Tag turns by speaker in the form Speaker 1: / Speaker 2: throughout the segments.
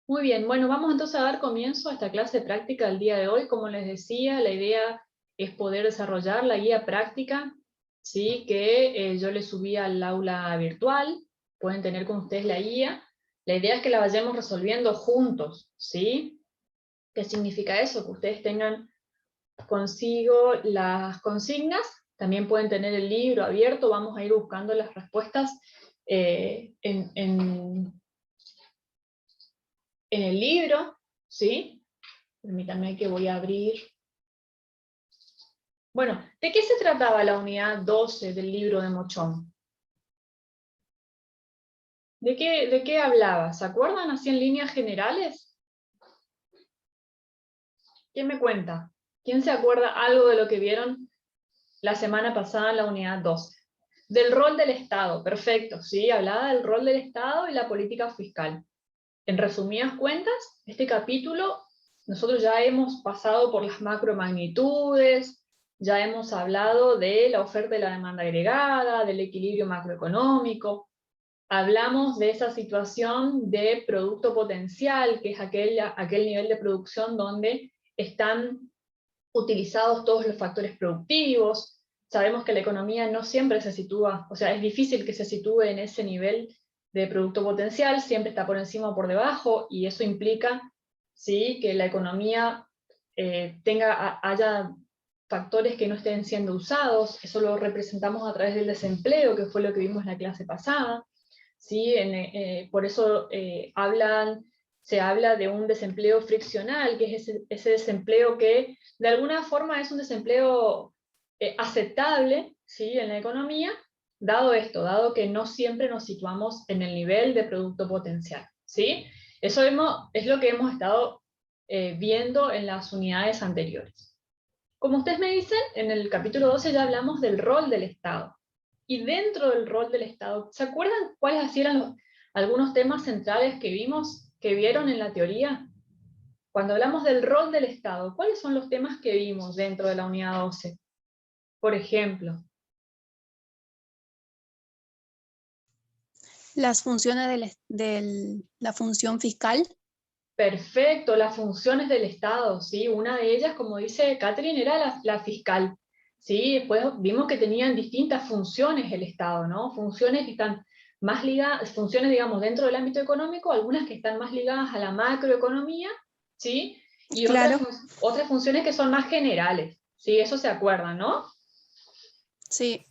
Speaker 1: Muy bien, bueno, vamos entonces a dar comienzo a esta clase práctica del día de hoy. Como les decía, la idea es poder desarrollar la guía práctica, ¿sí? Que yo les subí al aula virtual, pueden tener con ustedes la guía. La idea es que la vayamos resolviendo juntos, ¿sí? ¿Qué significa eso? Que ustedes tengan consigo las consignas, también pueden tener el libro abierto, vamos a ir buscando las respuestas en el libro, ¿sí? Permítanme que voy a abrir. Bueno, ¿de qué se trataba la unidad 12 del libro de Mochón? ¿De qué hablaba? ¿Se acuerdan así en líneas generales? ¿Quién me cuenta? ¿Quién se acuerda algo de lo que vieron la semana pasada en la unidad 12? Del rol del Estado, perfecto, ¿sí? Hablaba del rol del Estado y la política fiscal. En resumidas cuentas, este capítulo nosotros ya hemos pasado por las macromagnitudes, ya hemos hablado de la oferta y la demanda agregada, del equilibrio macroeconómico, hablamos de esa situación de producto potencial, que es aquel nivel de producción donde están utilizados todos los factores productivos. Sabemos que la economía no siempre se sitúa, o sea, es difícil que se sitúe en ese nivel de producto potencial, siempre está por encima o por debajo, y eso implica, ¿sí?, que la economía haya factores que no estén siendo usados. Eso lo representamos a través del desempleo, que fue lo que vimos en la clase pasada, ¿sí? Por eso se habla de un desempleo friccional, que es ese desempleo que de alguna forma es un desempleo aceptable, ¿sí?, en la economía, dado esto, dado que no siempre nos situamos en el nivel de producto potencial, ¿sí? Eso es lo que hemos estado viendo en las unidades anteriores. Como ustedes me dicen, en el capítulo 12 ya hablamos del rol del Estado. Y dentro del rol del Estado, ¿se acuerdan cuáles eran algunos temas centrales que vieron en la teoría? Cuando hablamos del rol del Estado, ¿cuáles son los temas que vimos dentro de la unidad 12? Por ejemplo.
Speaker 2: Las funciones la función fiscal.
Speaker 1: Perfecto, las funciones del Estado, ¿sí? Una de ellas, como dice Catherine, era la fiscal, ¿sí? Después vimos que tenían distintas funciones el Estado, ¿no? Funciones que están más ligadas, funciones, digamos, dentro del ámbito económico, algunas que están más ligadas a la macroeconomía, ¿sí? Y
Speaker 2: Claro.
Speaker 1: otras funciones que son más generales, ¿sí? Eso se acuerdan, ¿no?
Speaker 2: Sí.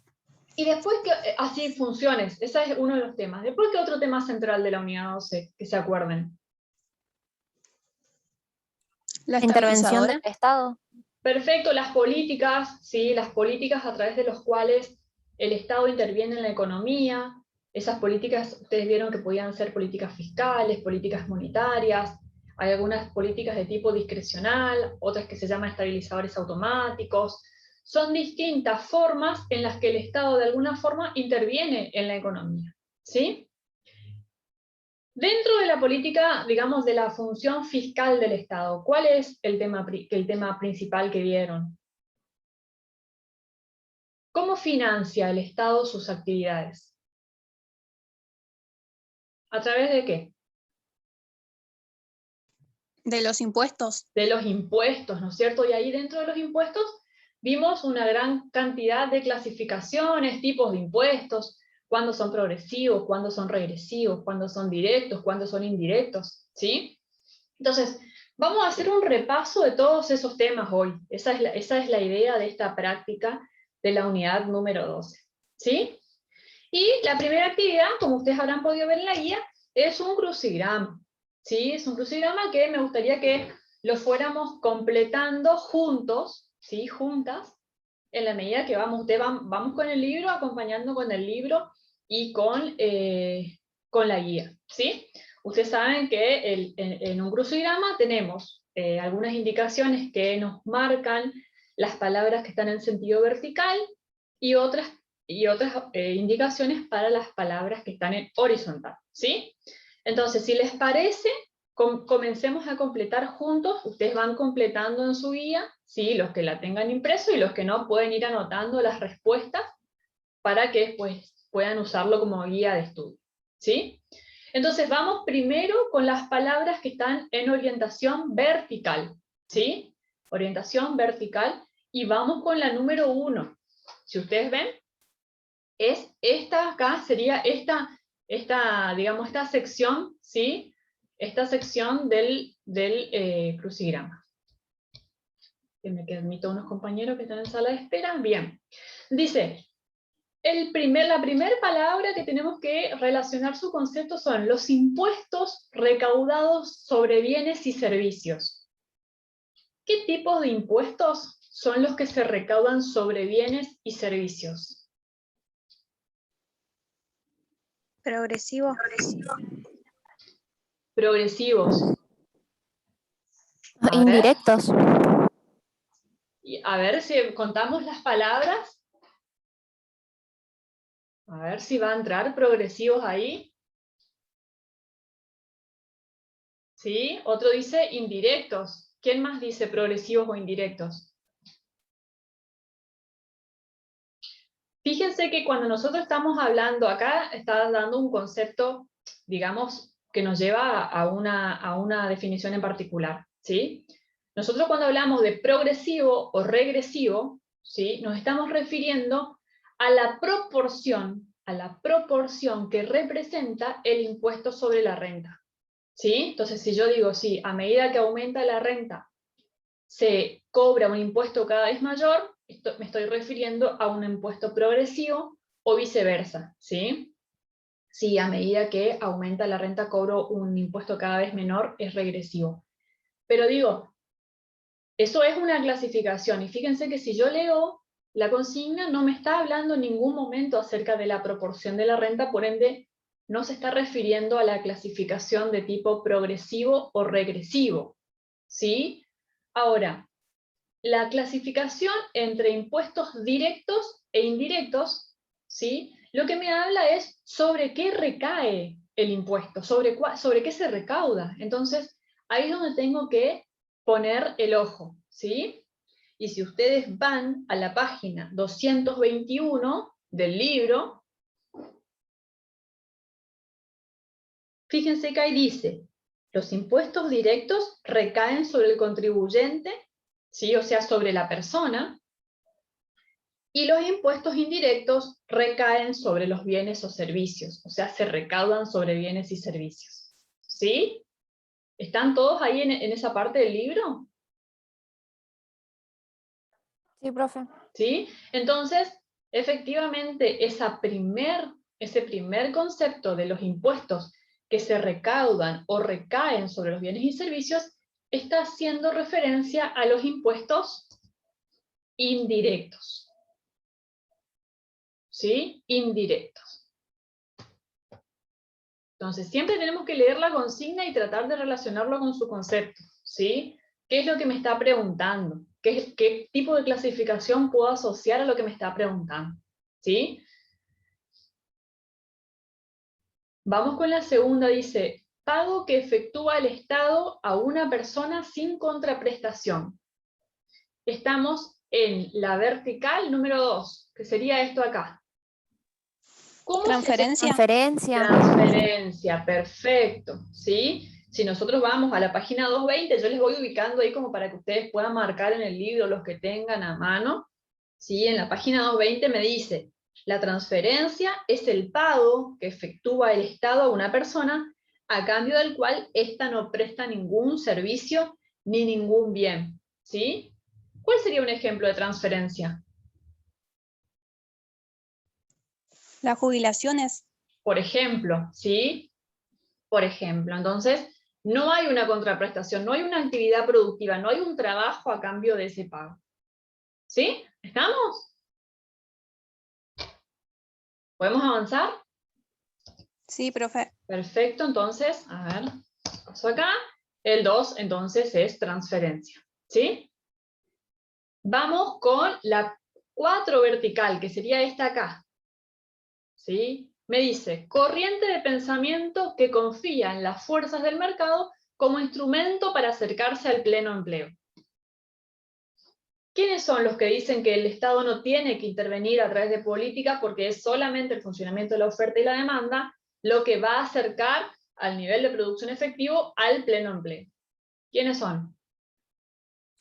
Speaker 1: Y después, así, funciones, ese es uno de los temas. Después, ¿qué otro tema central de la unidad 12, que se acuerden?
Speaker 2: La
Speaker 3: intervención del
Speaker 2: estabilizadora.
Speaker 3: Estado.
Speaker 1: Perfecto, las políticas, ¿sí? Las políticas a través de las cuales el Estado interviene en la economía. Esas políticas, ustedes vieron que podían ser políticas fiscales, políticas monetarias, hay algunas políticas de tipo discrecional, otras que se llaman estabilizadores automáticos. Son distintas formas en las que el Estado de alguna forma interviene en la economía, ¿sí? Dentro de la política, digamos, de la función fiscal del Estado, ¿cuál es el tema principal que vieron? ¿Cómo financia el Estado sus actividades? ¿A través de qué?
Speaker 2: De los impuestos.
Speaker 1: De los impuestos, ¿no es cierto? Y ahí dentro de los impuestos vimos una gran cantidad de clasificaciones, tipos de impuestos, cuándo son progresivos, cuándo son regresivos, cuándo son directos, cuándo son indirectos, ¿sí? Entonces, vamos a hacer un repaso de todos esos temas hoy. Esa es la idea de esta práctica de la unidad número 12, ¿sí? Y la primera actividad, como ustedes habrán podido ver en la guía, es un crucigrama, ¿sí? Es un crucigrama que me gustaría que lo fuéramos completando juntos, ¿sí? Juntas, en la medida que vamos con el libro, acompañando con el libro y con la guía, ¿sí? Ustedes saben que en un crucigrama tenemos algunas indicaciones que nos marcan las palabras que están en sentido vertical y otras indicaciones para las palabras que están en horizontal, ¿sí? Entonces, si les parece, comencemos a completar juntos. Ustedes van completando en su guía, ¿sí? Los que la tengan impreso y los que no pueden ir anotando las respuestas para que después puedan usarlo como guía de estudio, ¿sí? Entonces vamos primero con las palabras que están en orientación vertical, ¿sí? Orientación vertical, y vamos con la número 1. Si ustedes ven, es esta acá, sería digamos, esta sección, ¿sí? Esta sección del crucigrama. Que me admito unos compañeros que están en sala de espera. Bien. Dice, la primera palabra que tenemos que relacionar su concepto son los impuestos recaudados sobre bienes y servicios. ¿Qué tipos de impuestos son los que se recaudan sobre bienes y servicios?
Speaker 2: Progresivo.
Speaker 1: Progresivos. A
Speaker 3: Indirectos.
Speaker 1: A ver si contamos las palabras. A ver si va a entrar progresivos ahí. ¿Sí? Otro dice indirectos. ¿Quién más dice progresivos o indirectos? Fíjense que cuando nosotros estamos hablando acá, está dando un concepto, digamos, que nos lleva a una definición en particular, ¿sí? Nosotros cuando hablamos de progresivo o regresivo, ¿sí? Nos estamos refiriendo a la proporción que representa el impuesto sobre la renta, ¿sí? Entonces, si yo digo, sí, a medida que aumenta la renta, se cobra un impuesto cada vez mayor, me estoy refiriendo a un impuesto progresivo o viceversa, ¿sí? Si a medida que aumenta la renta cobro un impuesto cada vez menor, es regresivo. Pero digo, eso es una clasificación, y fíjense que si yo leo la consigna no me está hablando en ningún momento acerca de la proporción de la renta, por ende no se está refiriendo a la clasificación de tipo progresivo o regresivo, ¿sí? Ahora, la clasificación entre impuestos directos e indirectos, ¿sí? Lo que me habla es sobre qué recae el impuesto, sobre qué se recauda. Entonces, ahí es donde tengo que poner el ojo, ¿sí? Y si ustedes van a la página 221 del libro, fíjense que ahí dice, los impuestos directos recaen sobre el contribuyente, ¿sí? O sea, sobre la persona, y los impuestos indirectos recaen sobre los bienes o servicios, o sea, se recaudan sobre bienes y servicios. ¿Sí? ¿Están todos ahí en esa parte del libro?
Speaker 3: Sí, profe.
Speaker 1: ¿Sí? Entonces, efectivamente, ese primer concepto de los impuestos que se recaudan o recaen sobre los bienes y servicios está haciendo referencia a los impuestos indirectos. ¿Sí? Indirectos. Entonces, siempre tenemos que leer la consigna y tratar de relacionarlo con su concepto, ¿sí? ¿Qué es lo que me está preguntando? ¿Qué tipo de clasificación puedo asociar a lo que me está preguntando? ¿Sí? Vamos con la segunda, dice, pago que efectúa el Estado a una persona sin contraprestación. Estamos en la vertical número 2, que sería esto acá. ¿Cómo
Speaker 2: Transferencia.
Speaker 1: Transferencia, perfecto, ¿sí? Si nosotros vamos a la página 220, yo les voy ubicando ahí como para que ustedes puedan marcar en el libro los que tengan a mano, ¿sí? En la página 220 me dice, la transferencia es el pago que efectúa el Estado a una persona a cambio del cual ésta no presta ningún servicio ni ningún bien, ¿sí? ¿Cuál sería un ejemplo de transferencia?
Speaker 2: Las jubilaciones.
Speaker 1: Por ejemplo, ¿sí? Por ejemplo, entonces, no hay una contraprestación, no hay una actividad productiva, no hay un trabajo a cambio de ese pago. ¿Sí? ¿Estamos? ¿Podemos avanzar?
Speaker 2: Sí, profe.
Speaker 1: Perfecto, entonces, a ver, paso acá. El 2, entonces, es transferencia. ¿Sí? Vamos con la 4 vertical, que sería esta acá. ¿Sí? Me dice, corriente de pensamiento que confía en las fuerzas del mercado como instrumento para acercarse al pleno empleo. ¿Quiénes son los que dicen que el Estado no tiene que intervenir a través de políticas porque es solamente el funcionamiento de la oferta y la demanda lo que va a acercar al nivel de producción efectivo al pleno empleo. ¿Quiénes son?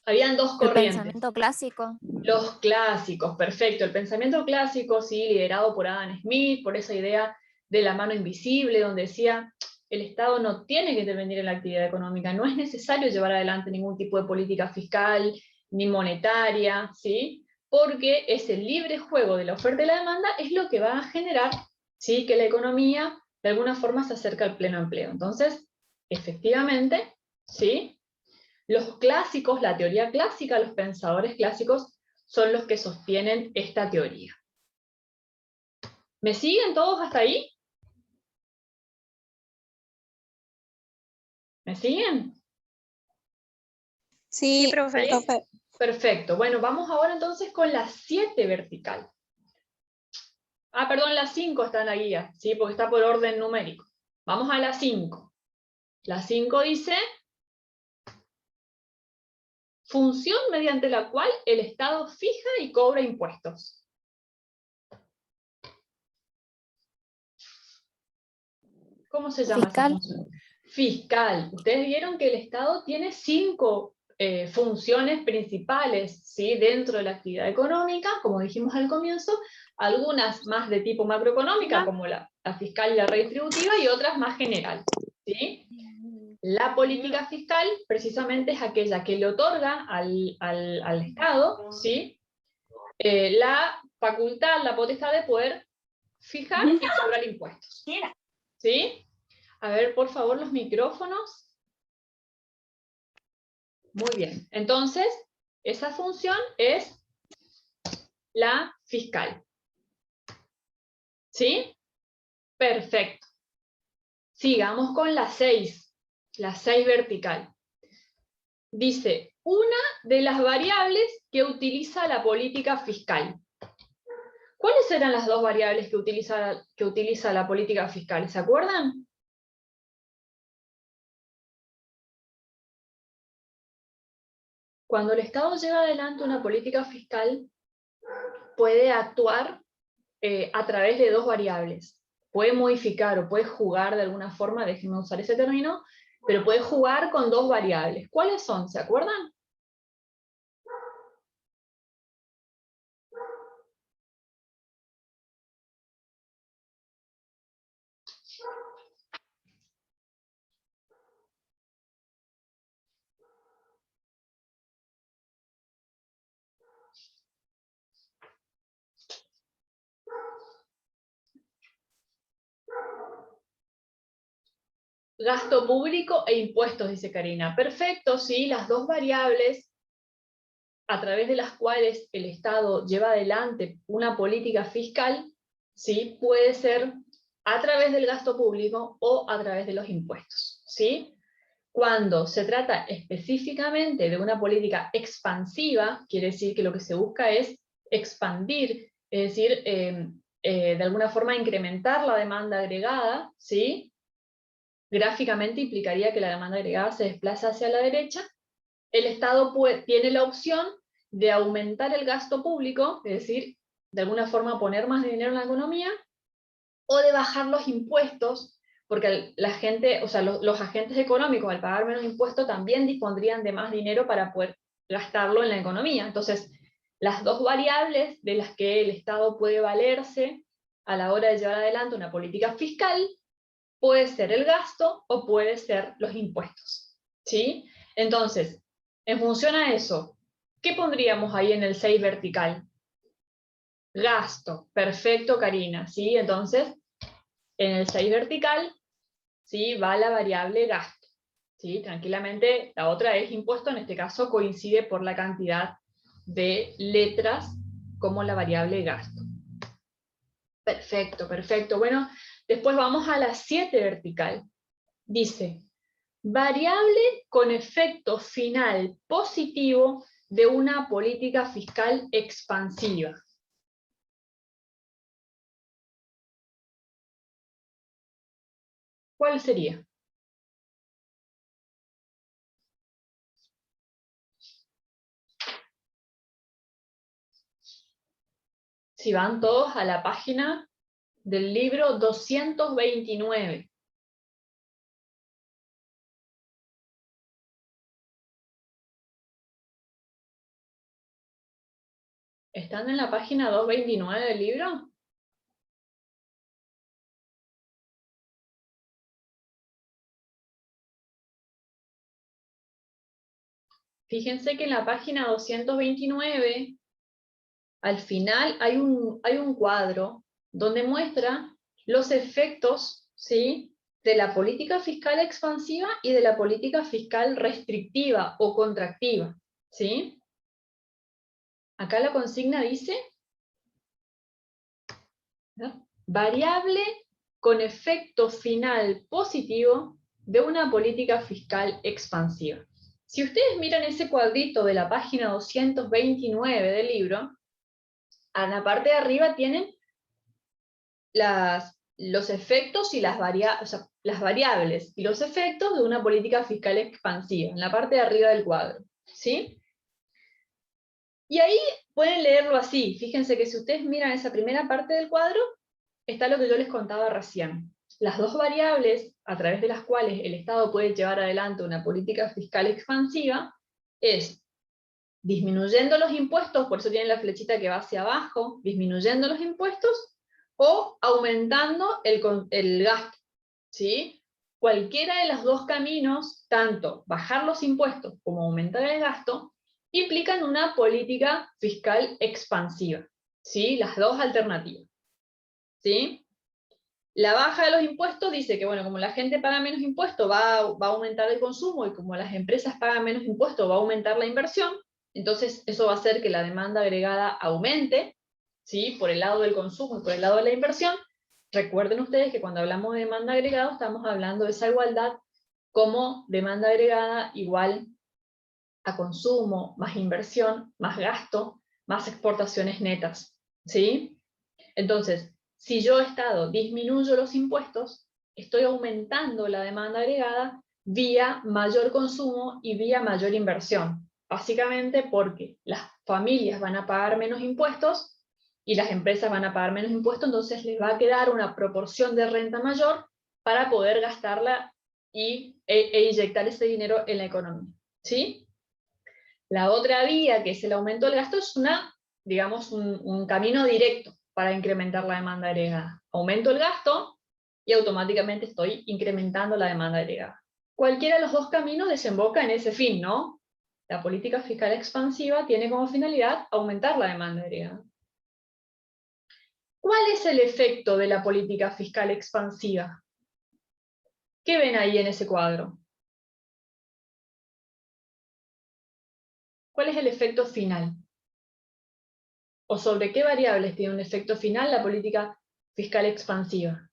Speaker 1: Habían dos
Speaker 3: El
Speaker 1: corrientes.
Speaker 3: pensamiento clásico.
Speaker 1: Los clásicos, perfecto. El pensamiento clásico, sí, liderado por Adam Smith, por esa idea de la mano invisible, donde decía, el Estado no tiene que intervenir en la actividad económica, no es necesario llevar adelante ningún tipo de política fiscal, ni monetaria, ¿sí? Porque ese libre juego de la oferta y la demanda es lo que va a generar, ¿sí?, que la economía de alguna forma se acerque al pleno empleo. Entonces, efectivamente, ¿sí?, los clásicos, la teoría clásica, los pensadores clásicos son los que sostienen esta teoría. ¿Me siguen todos hasta ahí? ¿Me siguen?
Speaker 2: Sí,
Speaker 3: profe.
Speaker 2: profe.
Speaker 1: Perfecto. Bueno, vamos ahora entonces con la 7 vertical. Ah, perdón, la 5 está en la guía, ¿sí? Porque está por orden numérico. Vamos a la 5. La 5 dice, función mediante la cual el Estado fija y cobra impuestos. ¿Cómo se llama esa
Speaker 3: Fiscal.
Speaker 1: función? Fiscal. Ustedes vieron que el Estado tiene 5 funciones principales, ¿sí?, dentro de la actividad económica, como dijimos al comienzo, algunas más de tipo macroeconómica, como la fiscal y la redistributiva, y otras más general, ¿sí? La política fiscal, precisamente, es aquella que le otorga al Estado, ¿sí?, la facultad, la potestad de poder fijar y cobrar impuestos. ¿Sí? A ver, por favor, los micrófonos. Muy bien. Entonces, esa función es la fiscal. ¿Sí? Perfecto. Sigamos con la 6. La 6 vertical. Dice, una de las variables que utiliza la política fiscal. ¿Cuáles eran las dos variables que utiliza la política fiscal? ¿Se acuerdan? Cuando el Estado lleva adelante una política fiscal, puede actuar a través de dos variables. Puede modificar o puede jugar de alguna forma, déjenme usar ese término, pero puede jugar con dos variables. ¿Cuáles son? ¿Se acuerdan? Gasto público e impuestos, dice Karina. Perfecto, sí, las dos variables a través de las cuales el Estado lleva adelante una política fiscal, ¿sí?, puede ser a través del gasto público o a través de los impuestos, ¿sí? Cuando se trata específicamente de una política expansiva, quiere decir que lo que se busca es expandir, es decir, de alguna forma incrementar la demanda agregada, ¿sí? Gráficamente implicaría que la demanda agregada se desplaza hacia la derecha. El Estado tiene la opción de aumentar el gasto público, es decir, de alguna forma poner más dinero en la economía, o de bajar los impuestos, porque la gente, o sea, los agentes económicos, al pagar menos impuestos, también dispondrían de más dinero para poder gastarlo en la economía. Entonces, las dos variables de las que el Estado puede valerse a la hora de llevar adelante una política fiscal puede ser el gasto o puede ser los impuestos, ¿sí? Entonces, en función a eso, ¿qué pondríamos ahí en el 6 vertical? Gasto, perfecto, Karina, ¿sí? Entonces, en el 6 vertical, ¿sí?, va la variable gasto, ¿sí? Tranquilamente, la otra es impuesto, en este caso coincide por la cantidad de letras como la variable gasto. Perfecto, perfecto. Bueno, después vamos a la 7 vertical. Dice, variable con efecto final positivo de una política fiscal expansiva. ¿Cuál sería? Si van todos a la página del libro 229. ¿Están en la página 229 del libro? Fíjense que en la página 229, al final hay un cuadro donde muestra los efectos, ¿sí?, de la política fiscal expansiva y de la política fiscal restrictiva o contractiva, ¿sí? Acá la consigna dice, ¿no?, variable con efecto final positivo de una política fiscal expansiva. Si ustedes miran ese cuadrito de la página 229 del libro, a la parte de arriba tienen los efectos y las variables y los efectos de una política fiscal expansiva, en la parte de arriba del cuadro, ¿sí? Y ahí pueden leerlo así. Fíjense que si ustedes miran esa primera parte del cuadro, está lo que yo les contaba recién. Las dos variables a través de las cuales el Estado puede llevar adelante una política fiscal expansiva es disminuyendo los impuestos, por eso tienen la flechita que va hacia abajo, disminuyendo los impuestos, o aumentando el gasto, ¿sí? Cualquiera de los dos caminos, tanto bajar los impuestos como aumentar el gasto, implican una política fiscal expansiva, ¿sí? Las dos alternativas, ¿sí? La baja de los impuestos dice que, bueno, como la gente paga menos impuestos, va a aumentar el consumo, y como las empresas pagan menos impuestos, va a aumentar la inversión. Entonces eso va a hacer que la demanda agregada aumente, ¿sí?, por el lado del consumo y por el lado de la inversión. Recuerden ustedes que cuando hablamos de demanda agregada estamos hablando de esa igualdad como demanda agregada igual a consumo, más inversión, más gasto, más exportaciones netas, ¿sí? Entonces, si yo, Estado, disminuyo los impuestos, estoy aumentando la demanda agregada vía mayor consumo y vía mayor inversión. Básicamente porque las familias van a pagar menos impuestos y las empresas van a pagar menos impuestos, entonces les va a quedar una proporción de renta mayor para poder gastarla e inyectar ese dinero en la economía, ¿sí? La otra vía, que es el aumento del gasto, es digamos, un camino directo para incrementar la demanda agregada. Aumento el gasto y automáticamente estoy incrementando la demanda agregada. Cualquiera de los dos caminos desemboca en ese fin, ¿no? La política fiscal expansiva tiene como finalidad aumentar la demanda agregada. ¿Cuál es el efecto de la política fiscal expansiva? ¿Qué ven ahí en ese cuadro? ¿Cuál es el efecto final? ¿O sobre qué variables tiene un efecto final la política fiscal expansiva?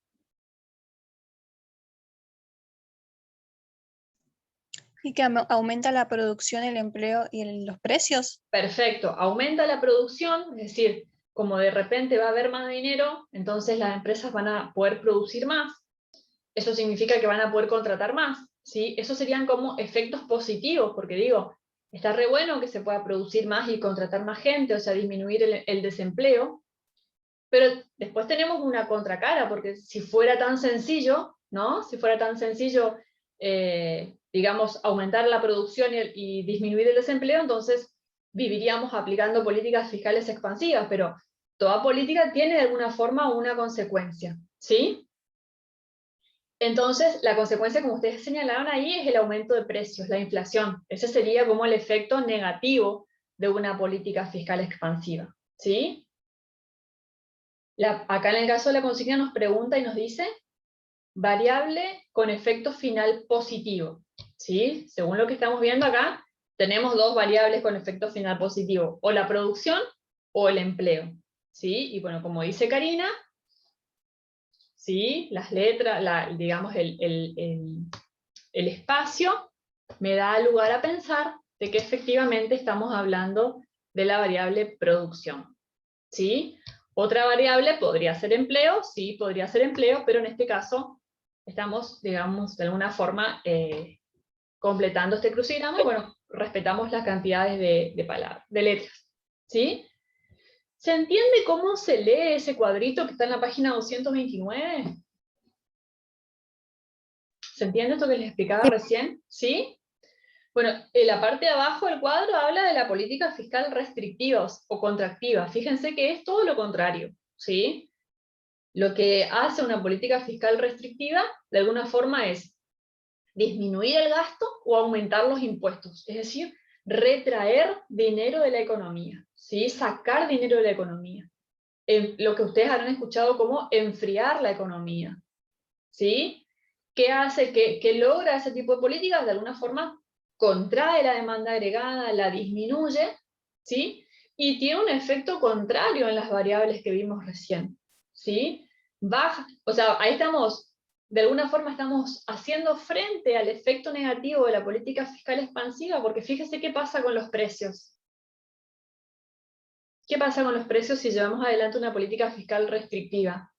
Speaker 2: Y que aumenta la producción, el empleo y los precios.
Speaker 1: Perfecto, aumenta la producción, es decir, como de repente va a haber más dinero, entonces las empresas van a poder producir más. Eso significa que van a poder contratar más, ¿sí? Esos serían como efectos positivos, porque digo, está re bueno que se pueda producir más y contratar más gente, o sea, disminuir el desempleo, pero después tenemos una contracara, porque si fuera tan sencillo, ¿no? Si fuera tan sencillo, digamos, aumentar la producción y disminuir el desempleo, entonces viviríamos aplicando políticas fiscales expansivas, pero toda política tiene de alguna forma una consecuencia, ¿sí? Entonces, la consecuencia, como ustedes señalaron ahí, es el aumento de precios, la inflación. Ese sería como el efecto negativo de una política fiscal expansiva, ¿sí? Acá en el caso de la consigna nos pregunta y nos dice, variable con efecto final positivo, ¿sí? Según lo que estamos viendo acá, tenemos dos variables con efecto final positivo, o la producción o el empleo, ¿sí? Y bueno, como dice Karina, ¿sí?, las letras, digamos, el espacio me da lugar a pensar de que efectivamente estamos hablando de la variable producción, ¿sí? Otra variable podría ser empleo, sí, podría ser empleo, pero en este caso estamos, digamos, de alguna forma completando este crucigrama, y bueno, respetamos las cantidades de palabras, de letras, ¿sí? ¿Se entiende cómo se lee ese cuadrito que está en la página 229? ¿Se entiende esto que les explicaba recién? ¿Sí? Bueno, en la parte de abajo del cuadro habla de la política fiscal restrictiva o contractiva. Fíjense que es todo lo contrario, ¿sí? Lo que hace una política fiscal restrictiva, de alguna forma, es disminuir el gasto o aumentar los impuestos. Es decir, retraer dinero de la economía, ¿sí? Sacar dinero de la economía. Lo que ustedes habrán escuchado como enfriar la economía, ¿sí? ¿Qué hace? ¿Qué logra ese tipo de políticas? De alguna forma contrae la demanda agregada, la disminuye, ¿sí? Y tiene un efecto contrario en las variables que vimos recién, ¿sí? Baja, o sea, ahí estamos, de alguna forma estamos haciendo frente al efecto negativo de la política fiscal expansiva, porque fíjese qué pasa con los precios. ¿Qué pasa con los precios si llevamos adelante una política fiscal restrictiva?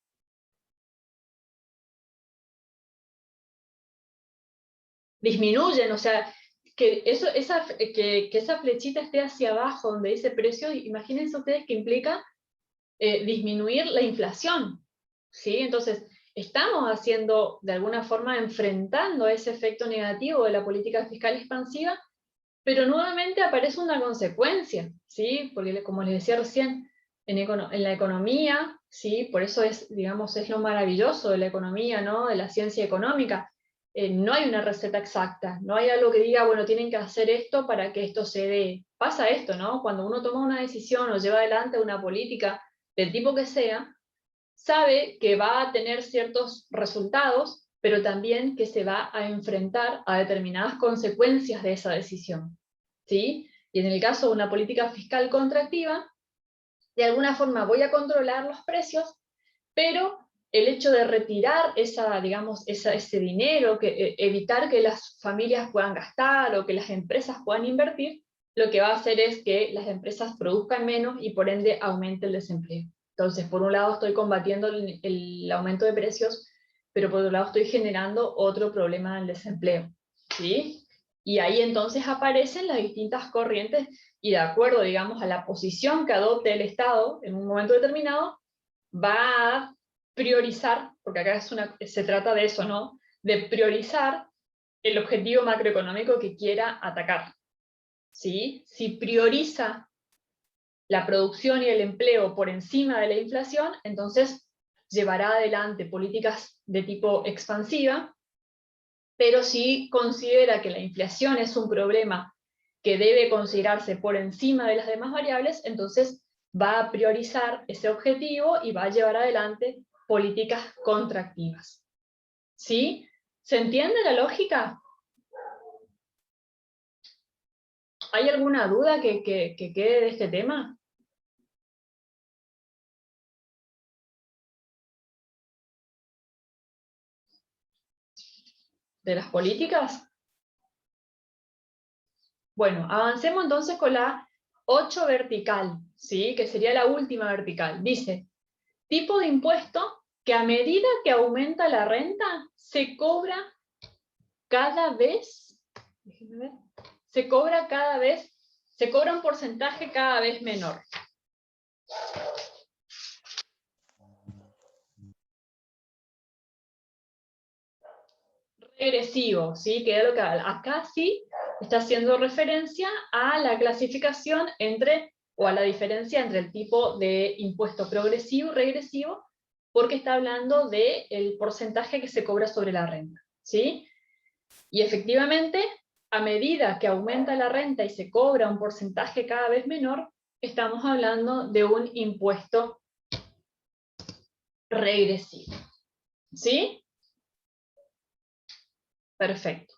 Speaker 1: Disminuyen, o sea, que esa flechita esté hacia abajo donde dice precio, imagínense ustedes que implica disminuir la inflación, ¿sí? Entonces, estamos haciendo, de alguna forma, enfrentando ese efecto negativo de la política fiscal expansiva, pero nuevamente aparece una consecuencia, ¿sí? Porque como les decía recién, en la economía, ¿sí? Por eso es, digamos, es lo maravilloso de la economía, ¿no? De la ciencia económica. No hay una receta exacta, no hay algo que diga, bueno, tienen que hacer esto para que esto se dé. Pasa esto, ¿no? Cuando uno toma una decisión o lleva adelante una política del tipo que sea, sabe que va a tener ciertos resultados, pero también que se va a enfrentar a determinadas consecuencias de esa decisión, ¿sí? Y en el caso de una política fiscal contractiva, de alguna forma voy a controlar los precios, pero el hecho de retirar ese dinero, evitar que las familias puedan gastar o que las empresas puedan invertir, lo que va a hacer es que las empresas produzcan menos y por ende aumente el desempleo. Entonces, por un lado estoy combatiendo el aumento de precios, pero por otro lado estoy generando otro problema del desempleo, ¿sí? Y ahí entonces aparecen las distintas corrientes y de acuerdo, digamos, a la posición que adopte el Estado en un momento determinado, va a priorizar, porque acá se trata de eso, ¿no? De priorizar el objetivo macroeconómico que quiera atacar, ¿sí? Si prioriza la producción y el empleo por encima de la inflación, entonces llevará adelante políticas de tipo expansiva, pero si considera que la inflación es un problema que debe considerarse por encima de las demás variables, entonces va a priorizar ese objetivo y va a llevar adelante políticas contractivas. ¿Sí? ¿Se entiende la lógica? ¿Hay alguna duda que quede de este tema? ¿De las políticas? Bueno, avancemos entonces con la 8 vertical, ¿sí? Que sería la última vertical. Dice, tipo de impuesto que a medida que aumenta la renta, se cobra cada vez, déjenme ver, se cobra un porcentaje cada vez menor. Regresivo, ¿sí? Que es lo que acá sí está haciendo referencia a la clasificación o a la diferencia entre el tipo de impuesto progresivo y regresivo, porque está hablando del porcentaje que se cobra sobre la renta, ¿sí? Y efectivamente, a medida que aumenta la renta y se cobra un porcentaje cada vez menor, estamos hablando de un impuesto regresivo, ¿sí? Perfecto.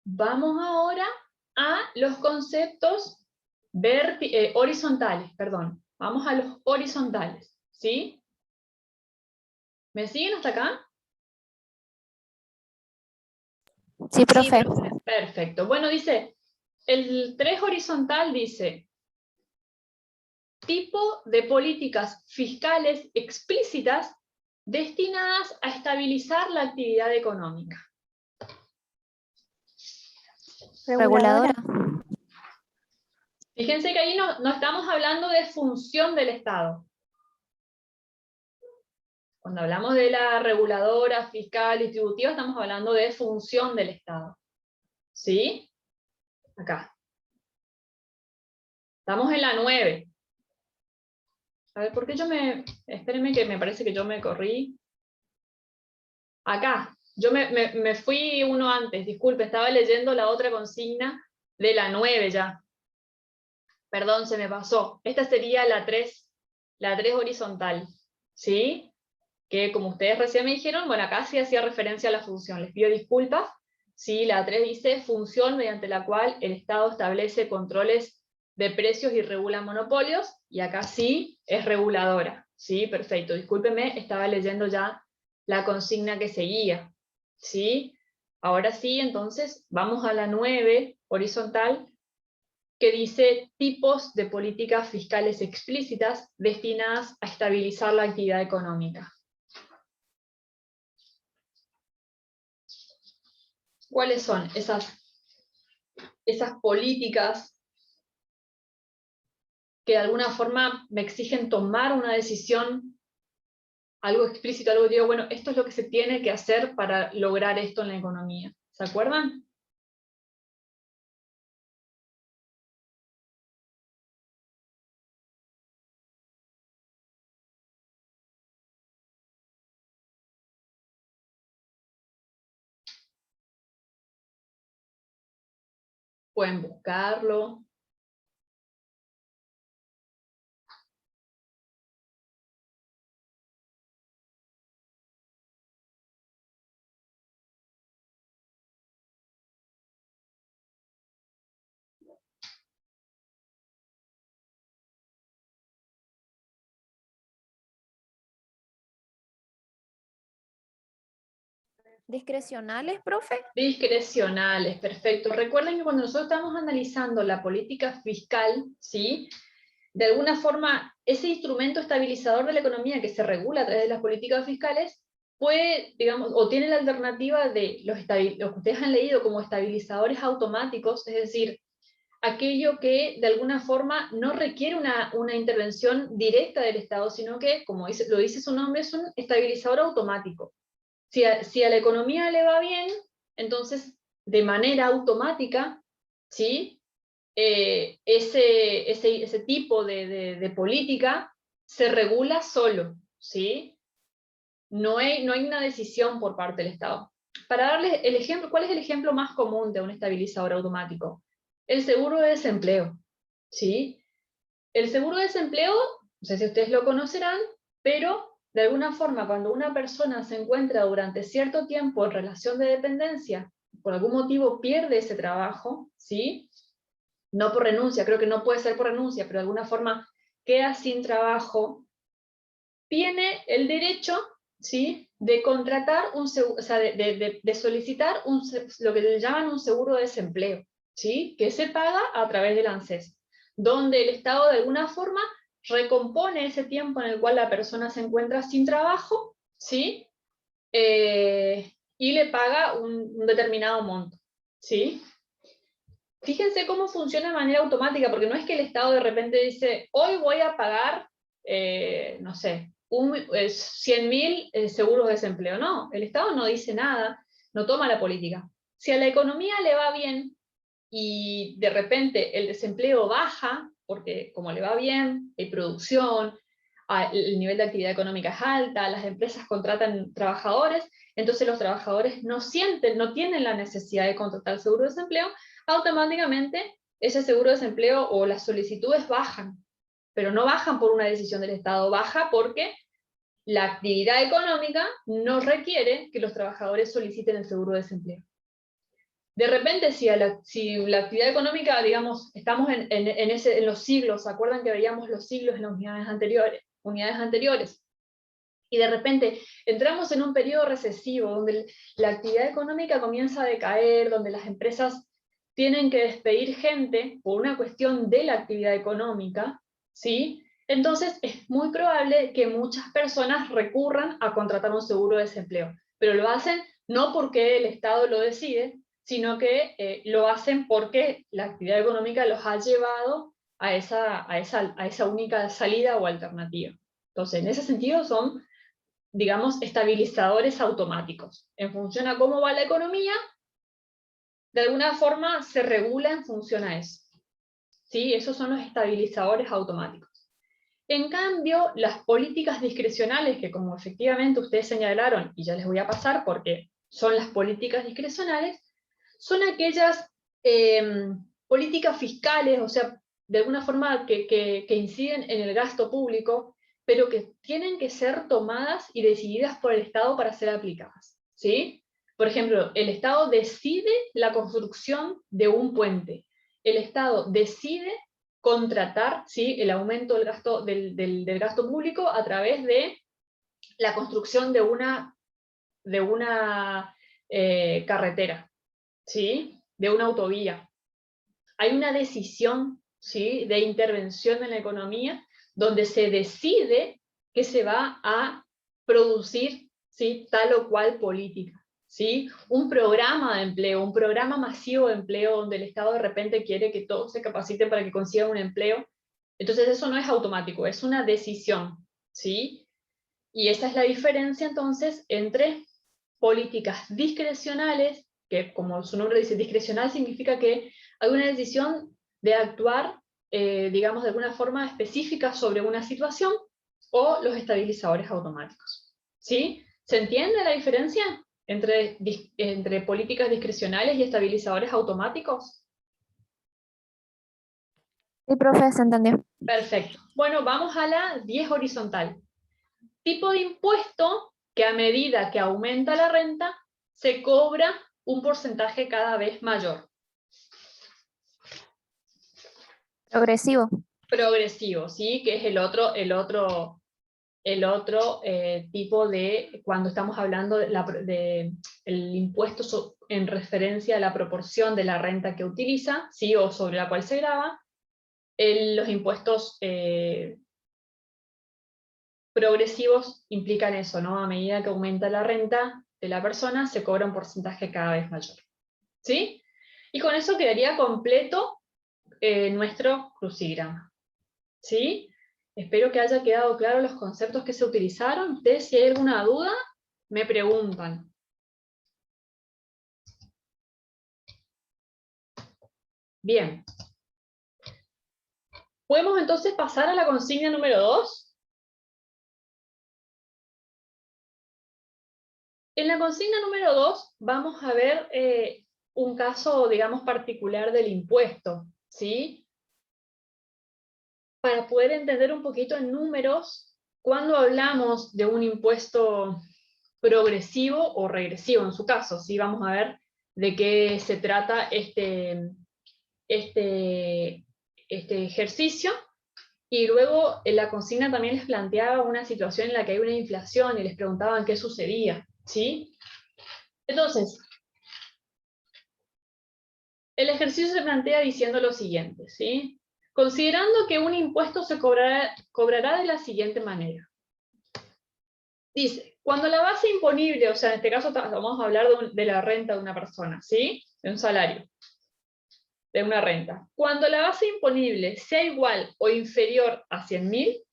Speaker 1: Vamos ahora a los conceptos horizontales, perdón. Vamos a los horizontales, ¿sí? ¿Me siguen hasta acá?
Speaker 3: Sí, profe.
Speaker 1: Perfecto. Bueno, dice, el 3 horizontal dice, tipo de políticas fiscales explícitas destinadas a estabilizar la actividad económica.
Speaker 3: Reguladora.
Speaker 1: Fíjense que ahí no estamos hablando de función del Estado. Cuando hablamos de la reguladora, fiscal, distributiva, estamos hablando de función del Estado. ¿Sí? acá. Estamos en la 9. A ver, ¿por qué espérenme que me parece que yo me corrí. Acá, yo me fui uno antes, disculpe, estaba leyendo la otra consigna de la 9 ya. Perdón, se me pasó. Esta sería la 3 horizontal, ¿sí? Que como ustedes recién me dijeron, bueno, acá sí hacía referencia a la función, les pido disculpas. Sí, la 3 dice función mediante la cual el Estado establece controles de precios y regula monopolios, y acá sí es reguladora. Sí, perfecto, discúlpeme, estaba leyendo ya la consigna que seguía. ¿Sí? Ahora sí, entonces, vamos a la 9 horizontal, que dice tipos de políticas fiscales explícitas destinadas a estabilizar la actividad económica. ¿Cuáles son esas políticas que de alguna forma me exigen tomar una decisión, algo explícito, algo que digo, bueno, esto es lo que se tiene que hacer para lograr esto en la economía? ¿Se acuerdan? Pueden buscarlo.
Speaker 3: ¿Discrecionales, profe?
Speaker 1: Discrecionales, perfecto. Recuerden que cuando nosotros estamos analizando la política fiscal, ¿sí? De alguna forma, ese instrumento estabilizador de la economía que se regula a través de las políticas fiscales, puede, digamos, o tiene la alternativa de lo que ustedes han leído como estabilizadores automáticos, es decir, aquello que de alguna forma no requiere una intervención directa del Estado, sino que, como lo dice su nombre, es un estabilizador automático. Si a la economía le va bien, entonces de manera automática, ¿sí? Ese tipo de política se regula solo, ¿sí? No hay una decisión por parte del Estado. Para darles el ejemplo, ¿cuál es el ejemplo más común de un estabilizador automático? El seguro de desempleo, ¿sí? El seguro de desempleo, no sé si ustedes lo conocerán, pero de alguna forma cuando una persona se encuentra durante cierto tiempo en relación de dependencia, por algún motivo pierde ese trabajo, ¿sí? No por renuncia, creo que no puede ser por renuncia, pero de alguna forma queda sin trabajo, tiene el derecho, ¿sí?, de contratar o sea, de solicitar lo que le llaman un seguro de desempleo, ¿sí?, que se paga a través del ANSES, donde el Estado de alguna forma recompone ese tiempo en el cual la persona se encuentra sin trabajo, ¿sí?, y le paga un determinado monto, ¿sí? Fíjense cómo funciona de manera automática, porque no es que el Estado de repente dice, hoy voy a pagar, no sé, 100.000 seguros de desempleo. No, el Estado no dice nada, no toma la política. Si a la economía le va bien y de repente el desempleo baja, porque como le va bien, hay producción, el nivel de actividad económica es alta, las empresas contratan trabajadores, entonces los trabajadores no tienen la necesidad de contratar seguro de desempleo, automáticamente ese seguro de desempleo o las solicitudes bajan, pero no bajan por una decisión del Estado, baja porque la actividad económica no requiere que los trabajadores soliciten el seguro de desempleo. De repente, si la actividad económica, digamos, estamos en los siglos, ¿se acuerdan que veíamos los siglos en las unidades anteriores? Y de repente entramos en un periodo recesivo, donde la actividad económica comienza a decaer, donde las empresas tienen que despedir gente por una cuestión de la actividad económica, ¿sí? Entonces es muy probable que muchas personas recurran a contratar un seguro de desempleo, pero lo hacen no porque el Estado lo decide, sino que lo hacen porque la actividad económica los ha llevado a esa única salida o alternativa. Entonces, en ese sentido son, digamos, estabilizadores automáticos. En función a cómo va la economía, de alguna forma se regula en función a eso. ¿Sí? Esos son los estabilizadores automáticos. En cambio, las políticas discrecionales, que como efectivamente ustedes señalaron, y ya les voy a pasar porque son las políticas discrecionales, son aquellas políticas fiscales, o sea, de alguna forma que inciden en el gasto público, pero que tienen que ser tomadas y decididas por el Estado para ser aplicadas, ¿sí? Por ejemplo, el Estado decide la construcción de un puente, el Estado decide contratar, ¿sí?, el aumento del gasto público a través de la construcción de una carretera, ¿sí?, de una autovía. Hay una decisión, ¿sí?, de intervención en la economía donde se decide que se va a producir, ¿sí?, tal o cual política, ¿sí? Un programa de empleo, un programa masivo de empleo donde el Estado de repente quiere que todos se capaciten para que consigan un empleo. Entonces eso no es automático, es una decisión, ¿sí? Y esa es la diferencia entonces entre políticas discrecionales, que como su nombre dice, discrecional significa que hay una decisión de actuar, digamos, de alguna forma específica sobre una situación, o los estabilizadores automáticos. ¿Sí? ¿Se entiende la diferencia entre políticas discrecionales y estabilizadores automáticos?
Speaker 3: Sí, profe, se entendió.
Speaker 1: Perfecto. Bueno, vamos a la 10 horizontal. Tipo de impuesto que a medida que aumenta la renta, se cobra un porcentaje cada vez mayor.
Speaker 3: Progresivo.
Speaker 1: Progresivo, ¿sí? Que es el otro tipo de, cuando estamos hablando de el impuesto en referencia a la proporción de la renta que utiliza, ¿sí?, o sobre la cual se grava, los impuestos progresivos implican eso, ¿no? A medida que aumenta la renta de la persona, se cobra un porcentaje cada vez mayor, ¿sí? Y con eso quedaría completo nuestro crucigrama, ¿sí? Espero que haya quedado claro los conceptos que se utilizaron. Ustedes, si hay alguna duda, me preguntan. Bien. ¿Podemos entonces pasar a la consigna número 2? En la consigna número 2 vamos a ver un caso, digamos, particular del impuesto, ¿sí? Para poder entender un poquito en números, cuando hablamos de un impuesto progresivo o regresivo, en su caso, ¿sí? Vamos a ver de qué se trata este ejercicio. Y luego en la consigna también les planteaba una situación en la que hay una inflación y les preguntaban qué sucedía, ¿sí? Entonces, el ejercicio se plantea diciendo lo siguiente, ¿sí? Considerando que un impuesto se cobrará de la siguiente manera. Dice, cuando la base imponible, o sea, en este caso vamos a hablar de la renta de una persona, ¿sí? De un salario, de una renta. Cuando la base imponible sea igual o inferior a 100.000,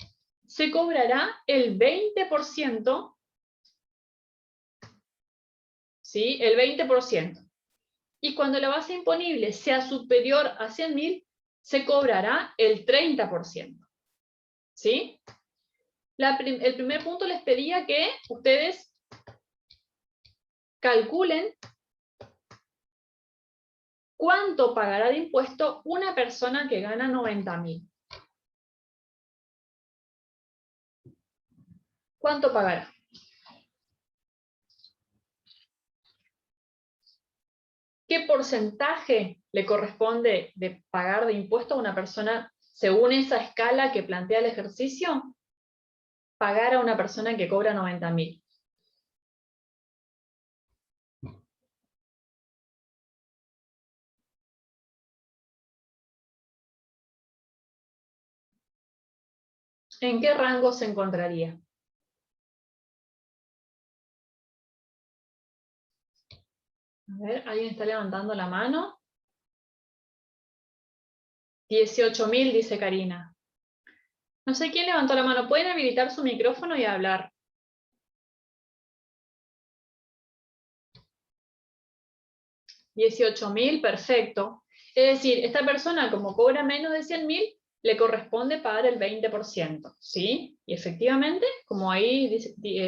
Speaker 1: se cobrará el 20%, ¿sí? El 20%. Y cuando la base imponible sea superior a 100.000, se cobrará el 30%. ¿Sí? El primer punto les pedía que ustedes calculen cuánto pagará de impuesto una persona que gana 90.000. ¿Cuánto pagará? ¿Qué porcentaje le corresponde de pagar de impuesto a una persona según esa escala que plantea el ejercicio? Pagar a una persona que cobra 90.000. ¿En qué rango se encontraría? A ver, ¿alguien está levantando la mano? 18.000, dice Karina. No sé quién levantó la mano. ¿Pueden habilitar su micrófono y hablar? 18.000, perfecto. Es decir, esta persona, como cobra menos de 100.000, le corresponde pagar el 20%, ¿sí? Y efectivamente, como ahí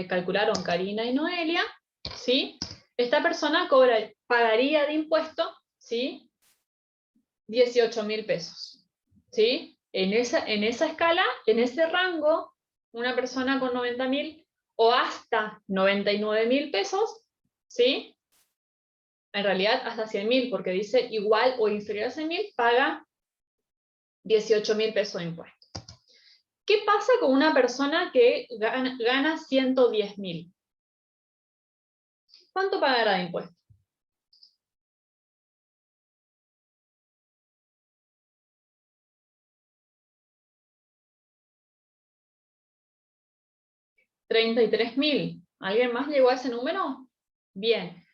Speaker 1: calcularon Karina y Noelia, ¿sí? Esta persona pagaría de impuesto, ¿sí? 18.000 pesos, ¿sí? En esa escala, en ese rango, una persona con 90.000 o hasta 99.000 pesos, ¿sí? En realidad hasta 100.000, porque dice igual o inferior a 100.000, paga 18.000 pesos de impuesto. ¿Qué pasa con una persona que gana 110.000? ¿Cuánto pagará de impuesto? $33.000. ¿Alguien más llegó a ese número? Bien.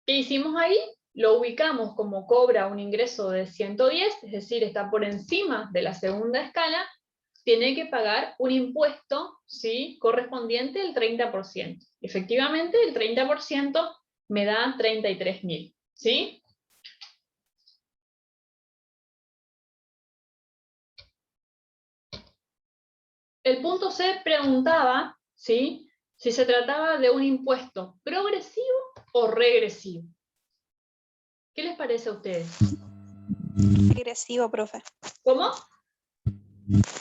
Speaker 1: ¿Qué hicimos ahí? Lo ubicamos como cobra un ingreso de 110, es decir, está por encima de la segunda escala, tiene que pagar un impuesto, ¿sí?, correspondiente al 30%. Efectivamente, el 30% me da 33.000, ¿sí? El punto C preguntaba, ¿sí?, si se trataba de un impuesto progresivo o regresivo. ¿Qué les parece a ustedes?
Speaker 2: Regresivo, profe.
Speaker 1: ¿Cómo?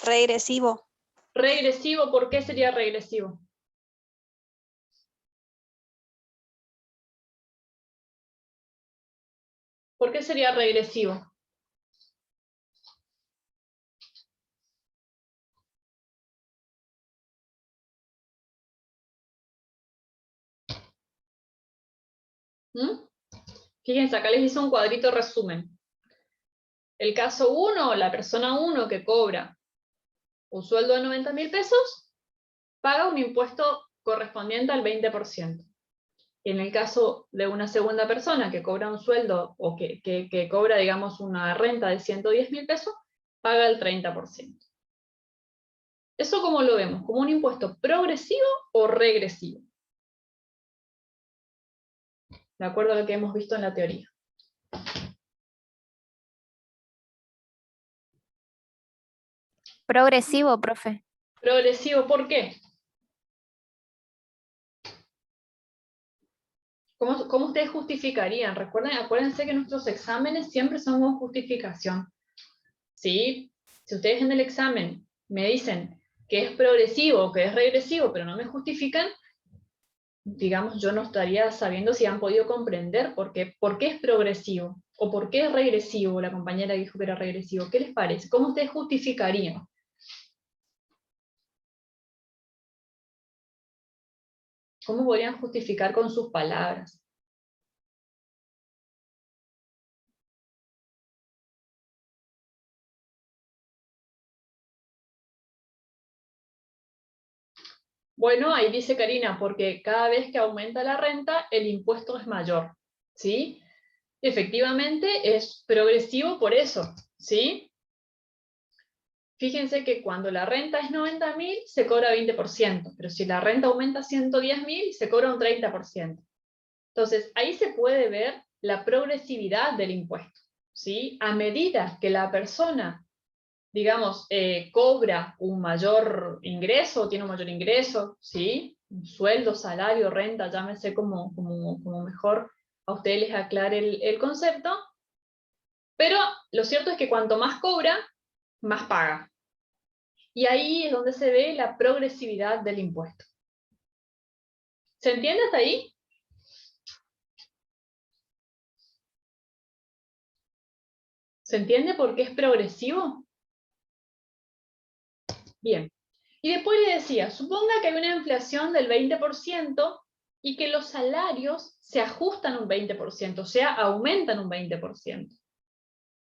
Speaker 2: Regresivo.
Speaker 1: Regresivo, ¿por qué sería regresivo? ¿Por qué sería regresivo? Fíjense, acá les hice un cuadrito resumen. El caso 1, la persona 1 que cobra un sueldo de 90.000 pesos, paga un impuesto correspondiente al 20%. Y en el caso de una segunda persona que cobra un sueldo, o que cobra, digamos, una renta de 110.000 pesos, paga el 30%. ¿Eso cómo lo vemos? ¿Como un impuesto progresivo o regresivo? De acuerdo a lo que hemos visto en la teoría.
Speaker 3: Progresivo, profe.
Speaker 1: Progresivo, ¿por qué? ¿Cómo ustedes justificarían? Acuérdense que nuestros exámenes siempre son con justificación. ¿Sí? Si ustedes en el examen me dicen que es progresivo o que es regresivo, pero no me justifican, digamos, yo no estaría sabiendo si han podido comprender por qué es progresivo o por qué es regresivo. La compañera dijo que era regresivo. ¿Qué les parece? ¿Cómo ustedes justificarían? ¿Cómo podrían justificar con sus palabras? Bueno, ahí dice Karina, porque cada vez que aumenta la renta, el impuesto es mayor, ¿sí? Efectivamente es progresivo por eso, ¿sí? Fíjense que cuando la renta es 90.000, se cobra 20%, pero si la renta aumenta a 110.000, se cobra un 30%. Entonces, ahí se puede ver la progresividad del impuesto, ¿sí? A medida que la persona, digamos, cobra un mayor ingreso, tiene un mayor ingreso, ¿sí? Un sueldo, salario, renta, llámese como mejor a ustedes les aclare el concepto, pero lo cierto es que cuanto más cobra, más paga. Y ahí es donde se ve la progresividad del impuesto. ¿Se entiende hasta ahí? ¿Se entiende por qué es progresivo? Bien. Y después le decía, suponga que hay una inflación del 20% y que los salarios se ajustan un 20%, o sea, aumentan un 20%.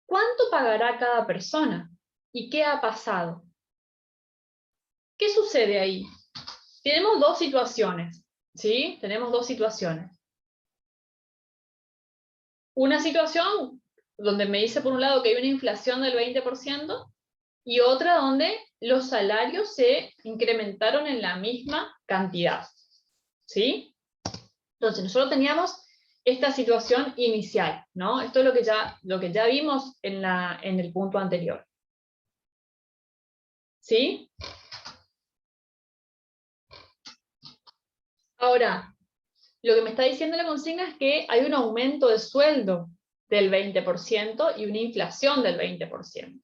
Speaker 1: ¿Cuánto pagará cada persona? ¿Y qué ha pasado? ¿Qué sucede ahí? Tenemos dos situaciones, ¿sí? Tenemos dos situaciones. Una situación donde me dice por un lado que hay una inflación del 20% y otra donde los salarios se incrementaron en la misma cantidad, ¿sí? Entonces nosotros teníamos esta situación inicial, ¿no? Esto es lo que ya vimos en el punto anterior. ¿Sí? Ahora, lo que me está diciendo la consigna es que hay un aumento de sueldo del 20% y una inflación del 20%.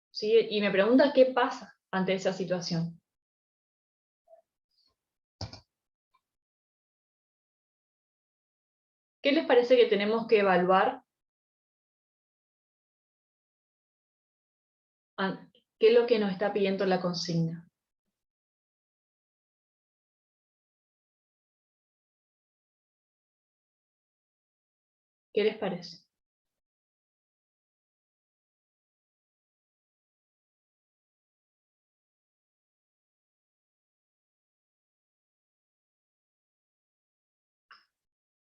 Speaker 1: ¿Sí? Y me pregunta qué pasa ante esa situación. ¿Qué les parece que tenemos que evaluar? ¿Qué es lo que nos está pidiendo la consigna? ¿Qué les parece?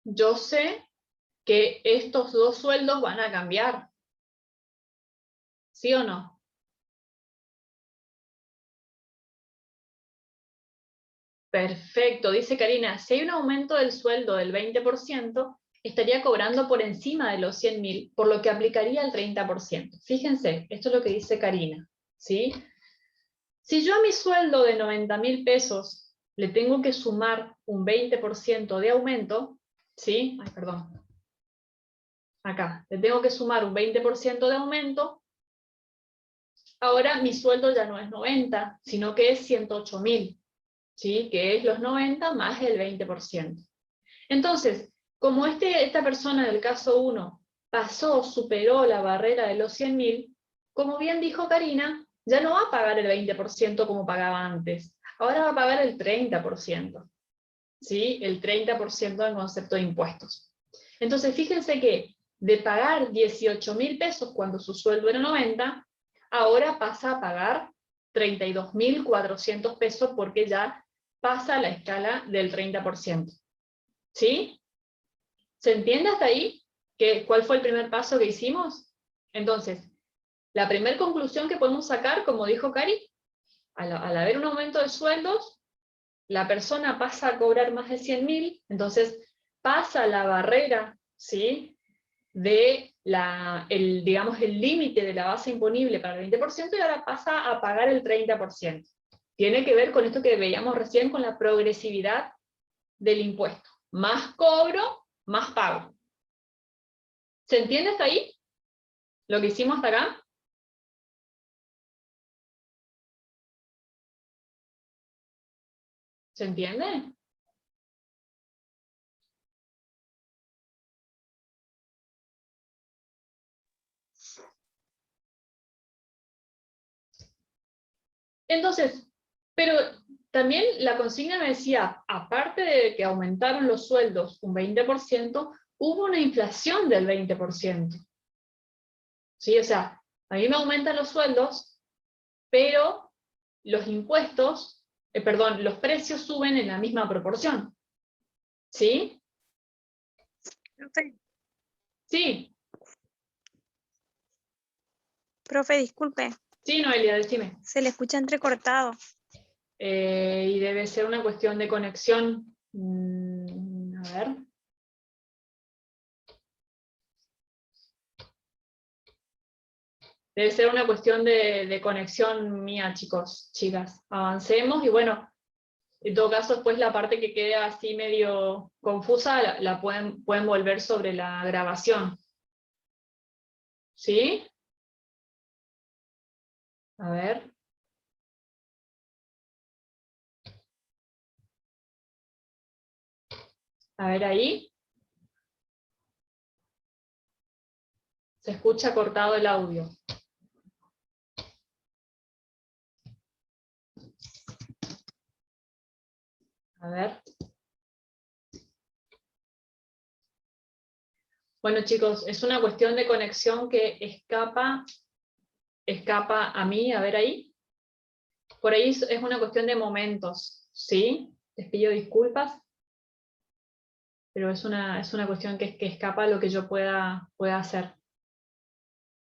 Speaker 1: Yo sé que estos dos sueldos van a cambiar. ¿Sí o no? Perfecto, dice Karina, si hay un aumento del sueldo del 20%, estaría cobrando por encima de los 100.000, por lo que aplicaría el 30%. Fíjense, esto es lo que dice Karina, ¿sí? Si yo a mi sueldo de 90.000 pesos le tengo que sumar un 20% de aumento, ¿sí? Ay, perdón. Acá, le tengo que sumar un 20% de aumento, ahora mi sueldo ya no es 90, sino que es 108.000. ¿Sí? Que es los 90 más el 20%. Entonces, como esta persona del caso 1 superó la barrera de los 100.000, como bien dijo Karina, ya no va a pagar el 20% como pagaba antes, ahora va a pagar el 30%. ¿Sí? El 30% en concepto de impuestos. Entonces, fíjense que de pagar 18.000 pesos cuando su sueldo era 90, ahora pasa a pagar 32.400 pesos porque ya pasa a la escala del 30%. ¿Sí? ¿Se entiende hasta ahí? ¿Cuál fue el primer paso que hicimos? Entonces, la primera conclusión que podemos sacar, como dijo Cari, al haber un aumento de sueldos, la persona pasa a cobrar más de 100.000, entonces pasa la barrera, ¿sí? De digamos, el límite de la base imponible para el 20% y ahora pasa a pagar el 30%. Tiene que ver con esto que veíamos recién, con la progresividad del impuesto. Más cobro, más pago. ¿Se entiende hasta ahí? ¿Lo que hicimos hasta acá? ¿Se entiende? Entonces, pero también la consigna me decía, aparte de que aumentaron los sueldos un 20%, hubo una inflación del 20%. ¿Sí? O sea, a mí me aumentan los sueldos, pero los impuestos, perdón, los precios suben en la misma proporción. ¿Sí? Sí.
Speaker 4: Profe, disculpe.
Speaker 1: Sí, Noelia, decime.
Speaker 4: Se le escucha entrecortado.
Speaker 1: Y debe ser una cuestión de conexión. A ver. Debe ser una cuestión de conexión mía, chicos, chicas. Avancemos y bueno, en todo caso después la parte que quede así medio confusa la pueden volver sobre la grabación. ¿Sí? A ver. A ver ahí. Se escucha cortado el audio. A ver. Bueno, chicos, es una cuestión de conexión que escapa a mí, a ver ahí. Por ahí es una cuestión de momentos, ¿sí? Les pido disculpas, pero es una cuestión que escapa a lo que yo pueda hacer.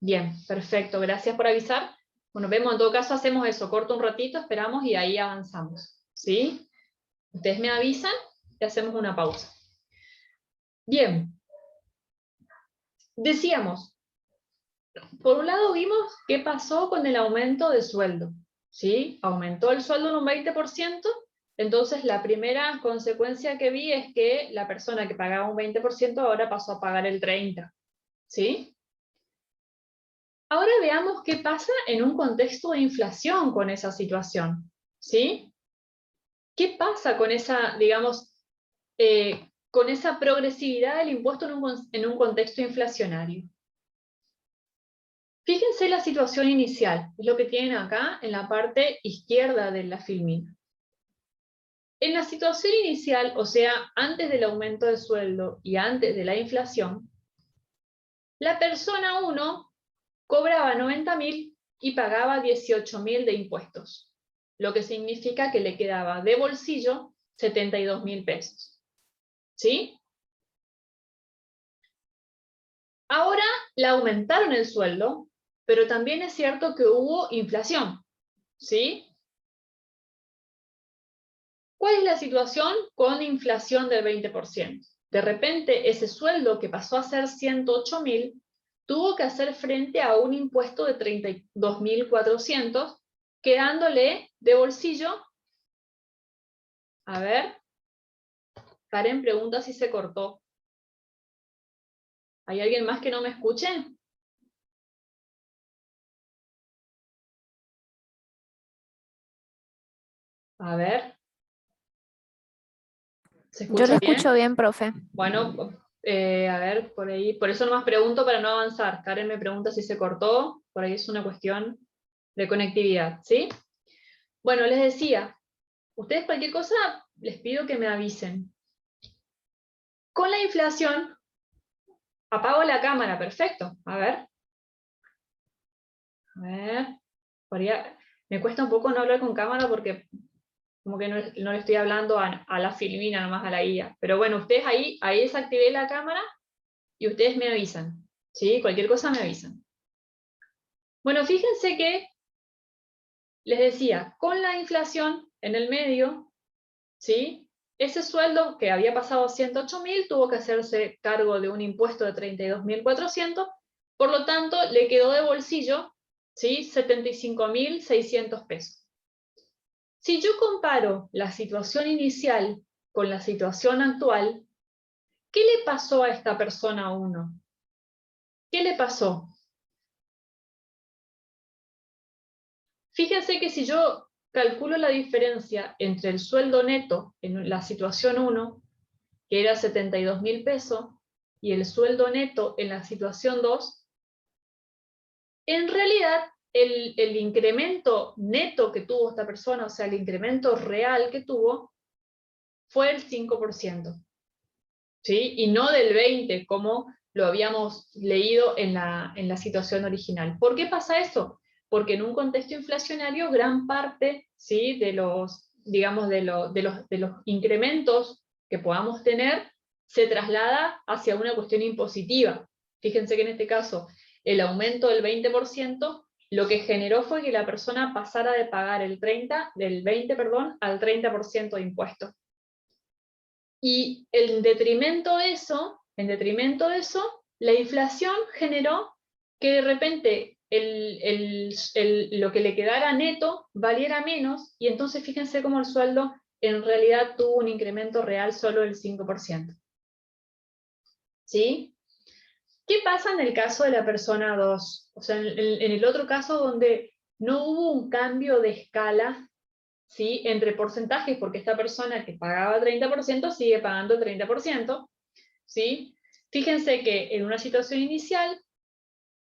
Speaker 1: Bien, perfecto, gracias por avisar. Bueno, vemos, en todo caso hacemos eso, corto un ratito, esperamos y ahí avanzamos, ¿sí? Ustedes me avisan y hacemos una pausa. Bien. Decíamos, por un lado vimos qué pasó con el aumento de sueldo, ¿sí? Aumentó el sueldo en un 20%, entonces la primera consecuencia que vi es que la persona que pagaba un 20% ahora pasó a pagar el 30%, ¿sí? Ahora veamos qué pasa en un contexto de inflación con esa situación, ¿sí? ¿Qué pasa con esa, digamos, con esa progresividad del impuesto en un contexto inflacionario? Fíjense la situación inicial, es lo que tienen acá en la parte izquierda de la filmina. En la situación inicial, o sea, antes del aumento de sueldo y antes de la inflación, la persona 1 cobraba 90.000 y pagaba 18.000 de impuestos, lo que significa que le quedaba de bolsillo 72.000 pesos. ¿Sí? Ahora le aumentaron el sueldo, pero también es cierto que hubo inflación. ¿Sí? ¿Cuál es la situación con inflación del 20%? De repente, ese sueldo que pasó a ser 108.000, tuvo que hacer frente a un impuesto de 32.400, quedándole de bolsillo, a ver, Karen pregunta si se cortó. ¿Hay alguien más que no me escuche? A ver. ¿Se escucha
Speaker 3: Yo le
Speaker 1: bien?
Speaker 3: escucho bien, profe.
Speaker 1: Bueno, a ver, por ahí, por eso nomás pregunto para no avanzar. Karen me pregunta si se cortó, por ahí es una cuestión de conectividad, ¿sí? Bueno, les decía, ustedes cualquier cosa les pido que me avisen. Con la inflación, apago la cámara, perfecto. A ver, por ahí, me cuesta un poco no hablar con cámara porque como que no le estoy hablando a la filmina, nomás a la guía. Pero bueno, ustedes ahí desactivé la cámara y ustedes me avisan, ¿sí? Cualquier cosa me avisan. Bueno, fíjense que, les decía, con la inflación en el medio, ¿sí? Ese sueldo que había pasado a 108.000 tuvo que hacerse cargo de un impuesto de 32.400, por lo tanto le quedó de bolsillo, ¿sí? 75.600 pesos. Si yo comparo la situación inicial con la situación actual, ¿qué le pasó a esta persona 1? ¿Qué le pasó? Fíjense que si yo calculo la diferencia entre el sueldo neto en la situación 1, que era 72.000 pesos, y el sueldo neto en la situación 2, en realidad el incremento neto que tuvo esta persona, o sea, el incremento real que tuvo, fue el 5%. ¿Sí? Y no del 20%, como lo habíamos leído en la situación original. ¿Por qué pasa eso? Porque en un contexto inflacionario, gran parte, ¿sí?, de los, digamos, de los incrementos que podamos tener se traslada hacia una cuestión impositiva. Fíjense que en este caso, el aumento del 20%, lo que generó fue que la persona pasara de pagar del 20%, al 30% de impuestos. Y en detrimento de eso, la inflación generó que de repente lo que le quedara neto valiera menos, y entonces fíjense cómo el sueldo en realidad tuvo un incremento real solo del 5%. ¿Sí? ¿Qué pasa en el caso de la persona 2? O sea, en el otro caso donde no hubo un cambio de escala, ¿sí?, entre porcentajes, porque esta persona que pagaba 30% sigue pagando el 30%, ¿sí? Fíjense que en una situación inicial,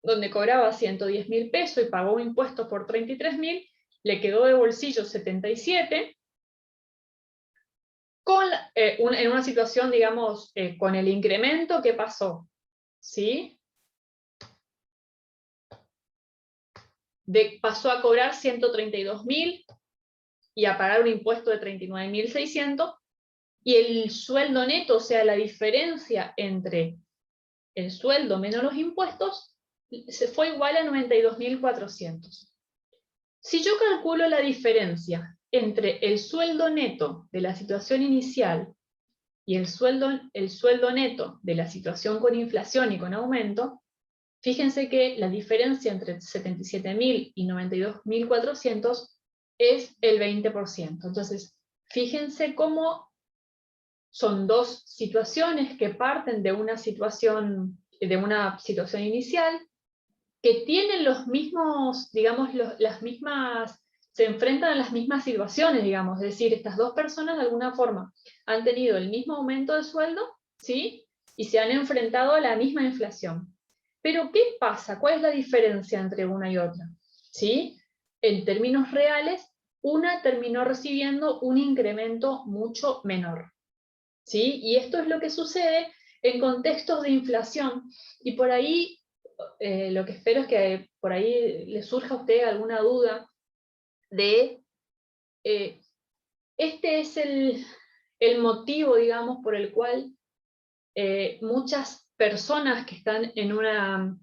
Speaker 1: donde cobraba 110.000 pesos y pagó impuestos por 33.000, le quedó de bolsillo 77, en una situación, digamos, con el incremento que pasó, ¿sí? Pasó a cobrar 132.000 y a pagar un impuesto de 39.600, y el sueldo neto, o sea, la diferencia entre el sueldo menos los impuestos, se fue igual a 92.400. Si yo calculo la diferencia entre el sueldo neto de la situación inicial y el sueldo neto de la situación con inflación y con aumento, fíjense que la diferencia entre 77.000 y 92.400 es el 20%. Entonces, fíjense cómo son dos situaciones que parten de una situación inicial, que tienen los mismos, digamos, las mismas, se enfrentan a las mismas situaciones, digamos, es decir, estas dos personas de alguna forma han tenido el mismo aumento de sueldo, ¿sí? Y se han enfrentado a la misma inflación. Pero ¿qué pasa? ¿Cuál es la diferencia entre una y otra? ¿Sí? En términos reales, una terminó recibiendo un incremento mucho menor, ¿sí? Y esto es lo que sucede en contextos de inflación. Y por ahí, lo que espero es que por ahí le surja a usted alguna duda de, este es el motivo, digamos, por el cual muchas personas que están en una,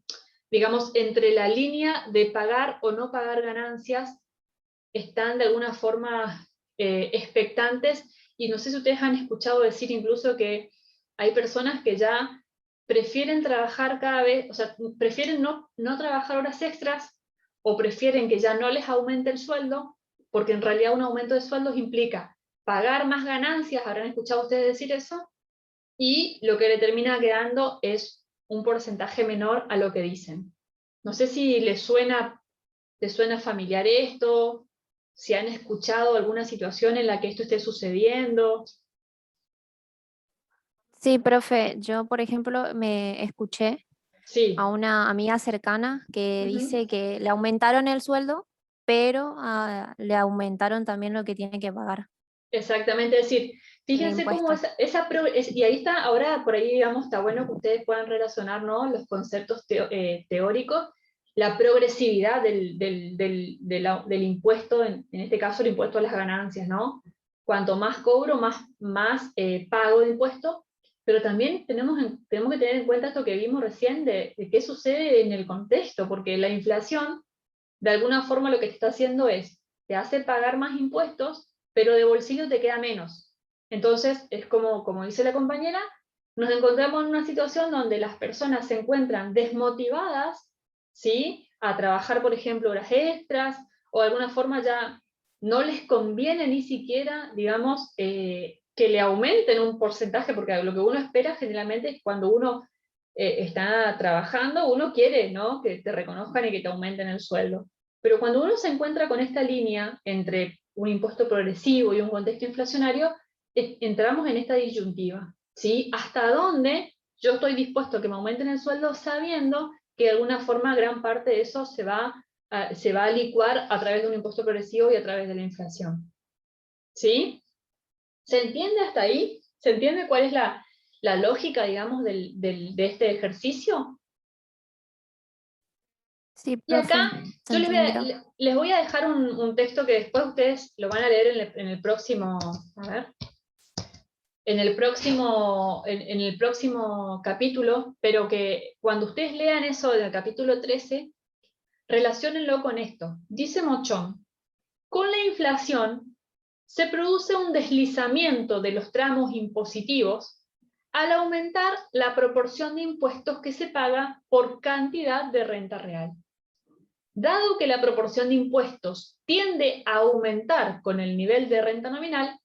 Speaker 1: digamos, entre la línea de pagar o no pagar ganancias, están de alguna forma expectantes, y no sé si ustedes han escuchado decir incluso que hay personas que ya prefieren trabajar cada vez, o sea, prefieren no trabajar horas extras, o prefieren que ya no les aumente el sueldo, porque en realidad un aumento de sueldos implica pagar más ganancias, ¿habrán escuchado ustedes decir eso? Y lo que le termina quedando es un porcentaje menor a lo que dicen. No sé si les suena familiar esto, si han escuchado alguna situación en la que esto esté sucediendo.
Speaker 3: Sí, profe, yo por ejemplo me escuché
Speaker 1: Sí.
Speaker 3: a una amiga cercana que
Speaker 1: Ujú.
Speaker 3: dice que le aumentaron el sueldo, pero le aumentaron también lo que tiene que pagar
Speaker 1: Exactamente, es decir,
Speaker 3: de
Speaker 1: fíjense cómo
Speaker 3: impuestos.
Speaker 1: y ahí está, ahora por ahí, digamos, está bueno que ustedes puedan relacionar, ¿no?, los conceptos teóricos, la progresividad del impuesto, en este caso el impuesto a las ganancias, ¿no? Cuanto más cobro, más pago de impuesto, pero también tenemos que tener en cuenta esto que vimos recién de qué sucede en el contexto, porque la inflación, de alguna forma, lo que te está haciendo es, te hace pagar más impuestos, pero de bolsillo te queda menos. Entonces, es como dice la compañera, nos encontramos en una situación donde las personas se encuentran desmotivadas, ¿sí?, a trabajar, por ejemplo, horas extras, o de alguna forma ya no les conviene ni siquiera, digamos, que le aumenten un porcentaje, porque lo que uno espera generalmente es cuando uno está trabajando, uno quiere, ¿no?, que te reconozcan y que te aumenten el sueldo. Pero cuando uno se encuentra con esta línea entre un impuesto progresivo y un contexto inflacionario, entramos en esta disyuntiva, ¿sí? ¿Hasta dónde yo estoy dispuesto a que me aumenten el sueldo sabiendo que de alguna forma gran parte de eso se va a licuar a través de un impuesto progresivo y a través de la inflación? ¿Sí? ¿Se entiende hasta ahí? ¿Se entiende cuál es la lógica, digamos, de este ejercicio?
Speaker 3: Sí,
Speaker 1: Y acá
Speaker 3: profe, ¿se
Speaker 1: yo
Speaker 3: entendió?
Speaker 1: les voy a dejar un texto que después ustedes lo van a leer en el próximo, a ver, en el próximo capítulo, pero que cuando ustedes lean eso del capítulo 13, relaciónenlo con esto. Dice Mochón: con la inflación se produce un deslizamiento de los tramos impositivos al aumentar la proporción de impuestos que se paga por cantidad de renta real. Dado que la proporción de impuestos tiende a aumentar con el nivel de renta nominal,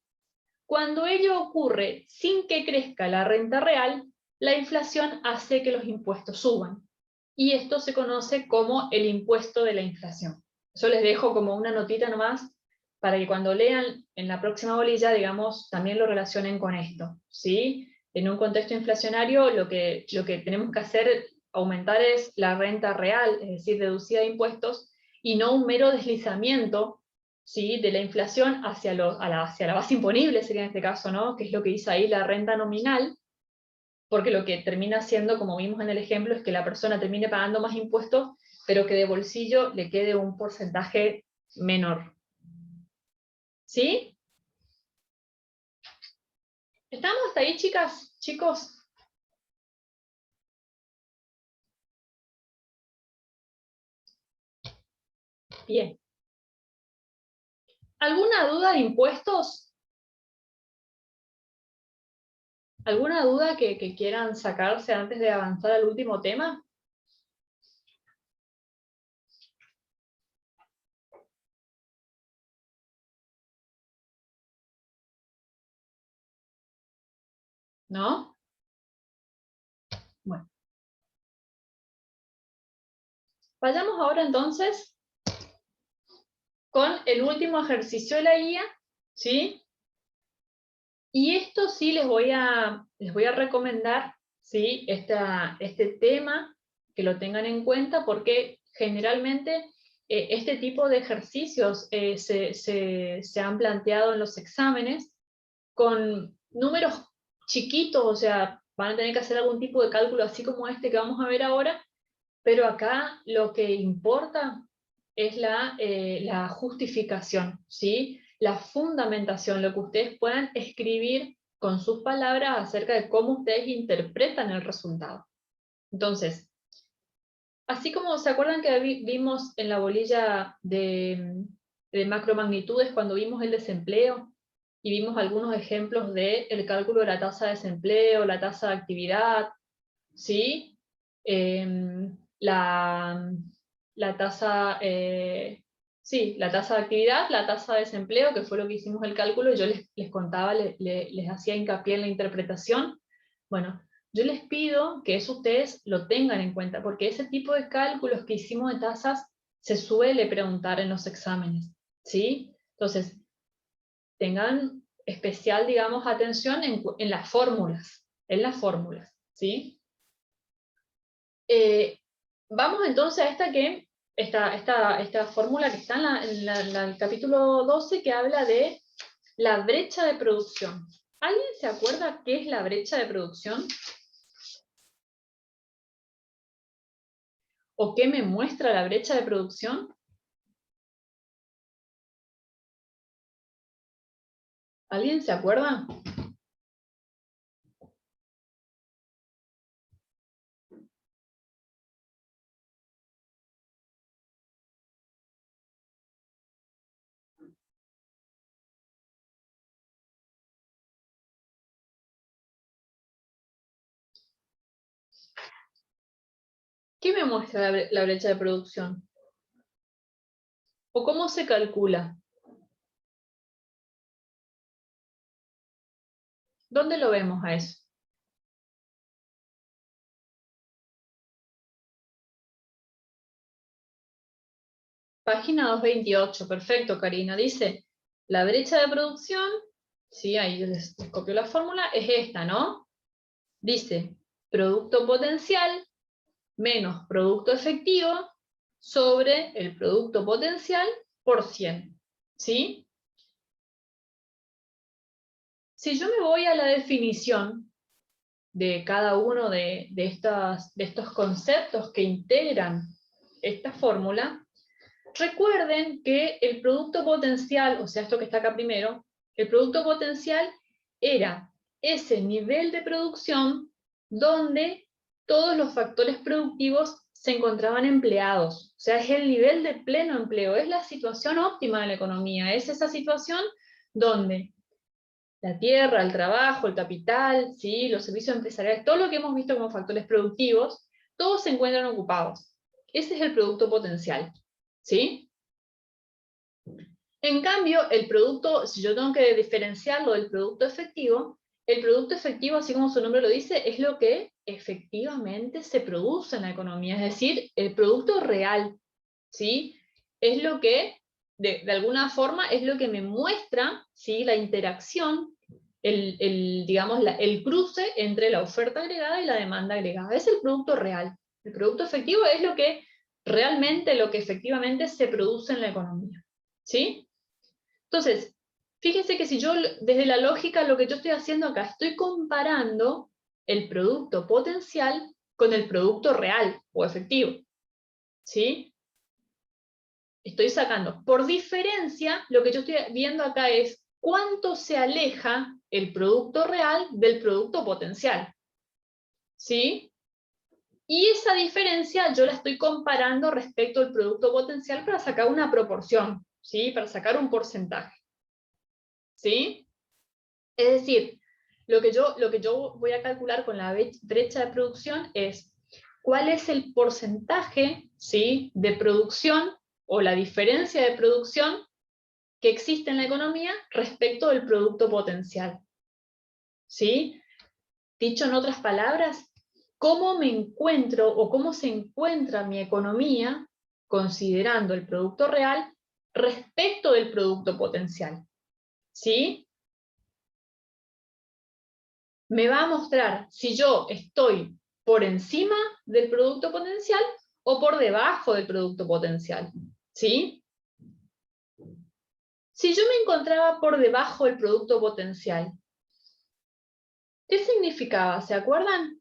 Speaker 1: cuando ello ocurre sin que crezca la renta real, la inflación hace que los impuestos suban. Y esto se conoce como el impuesto de la inflación. Yo les dejo como una notita nomás para que cuando lean en la próxima bolilla, digamos, también lo relacionen con esto, ¿sí? En un contexto inflacionario, lo que tenemos que hacer, aumentar, es la renta real, es decir, deducida de impuestos, y no un mero deslizamiento, ¿sí?, de la inflación hacia la base imponible, sería en este caso, ¿no?, que es lo que dice ahí la renta nominal, porque lo que termina siendo, como vimos en el ejemplo, es que la persona termine pagando más impuestos, pero que de bolsillo le quede un porcentaje menor. ¿Sí? ¿Estamos hasta ahí, chicas, chicos? Bien. ¿Alguna duda de impuestos? ¿Alguna duda que quieran sacarse antes de avanzar al último tema? ¿No? Bueno. Vayamos ahora entonces con el último ejercicio de la guía, ¿sí? Y esto sí les voy a recomendar, ¿sí? Este tema, que lo tengan en cuenta, porque generalmente este tipo de ejercicios se han planteado en los exámenes con números chiquitos, o sea, van a tener que hacer algún tipo de cálculo así como este que vamos a ver ahora, pero acá lo que importa es la justificación, ¿sí? La fundamentación, lo que ustedes puedan escribir con sus palabras acerca de cómo ustedes interpretan el resultado. Entonces, así como se acuerdan que vimos en la bolilla de macromagnitudes cuando vimos el desempleo, y vimos algunos ejemplos del cálculo de la tasa de desempleo, la tasa de actividad, ¿sí? La tasa, la tasa de actividad, la tasa de desempleo, que fue lo que hicimos el cálculo, yo les contaba, les hacía hincapié en la interpretación. Bueno, yo les pido que eso ustedes lo tengan en cuenta, porque ese tipo de cálculos que hicimos de tasas se suele preguntar en los exámenes, ¿sí? Entonces, tengan especial, digamos, atención en las fórmulas, ¿sí? Vamos entonces a esta fórmula que está en el capítulo 12, que habla de la brecha de producción. ¿Alguien se acuerda qué es la brecha de producción? ¿O qué me muestra la brecha de producción? ¿Alguien se acuerda? ¿Qué me muestra la brecha de producción? ¿O cómo se calcula? ¿Dónde lo vemos a eso? Página 228, perfecto, Karina. Dice, la brecha de producción, sí, ahí les copio la fórmula, es esta, ¿no? Dice, producto potencial menos producto efectivo sobre el producto potencial por 100, ¿sí? Si yo me voy a la definición de cada uno de estos conceptos que integran esta fórmula, recuerden que el producto potencial, o sea, esto que está acá primero, el producto potencial era ese nivel de producción donde todos los factores productivos se encontraban empleados. O sea, es el nivel de pleno empleo, es la situación óptima de la economía, es esa situación donde la tierra, el trabajo, el capital, ¿sí? Los servicios empresariales, todo lo que hemos visto como factores productivos, todos se encuentran ocupados. Ese es el producto potencial, ¿sí? En cambio, el producto, si yo tengo que diferenciarlo del producto efectivo, el producto efectivo, así como su nombre lo dice, es lo que efectivamente se produce en la economía, es decir, el producto real, ¿sí? Es lo que, de alguna forma, es lo que me muestra, ¿sí? La interacción, digamos, el cruce entre la oferta agregada y la demanda agregada. Es el producto real. El producto efectivo es lo que efectivamente se produce en la economía, ¿sí? Entonces, fíjense que si yo, desde la lógica, lo que yo estoy haciendo acá, estoy comparando el producto potencial con el producto real o efectivo, ¿sí? Estoy sacando. Por diferencia, lo que yo estoy viendo acá es cuánto se aleja el producto real del producto potencial, ¿sí? Y esa diferencia yo la estoy comparando respecto al producto potencial para sacar una proporción, ¿sí? Para sacar un porcentaje, ¿sí? Es decir, Lo que yo voy a calcular con la brecha de producción es cuál es el porcentaje, ¿sí?, de producción o la diferencia de producción que existe en la economía respecto del producto potencial. ¿Sí? Dicho en otras palabras, ¿cómo me encuentro o cómo se encuentra mi economía considerando el producto real respecto del producto potencial? ¿Sí? Me va a mostrar si yo estoy por encima del producto potencial o por debajo del producto potencial. ¿Sí? Si yo me encontraba por debajo del producto potencial, ¿qué significaba? ¿Se acuerdan?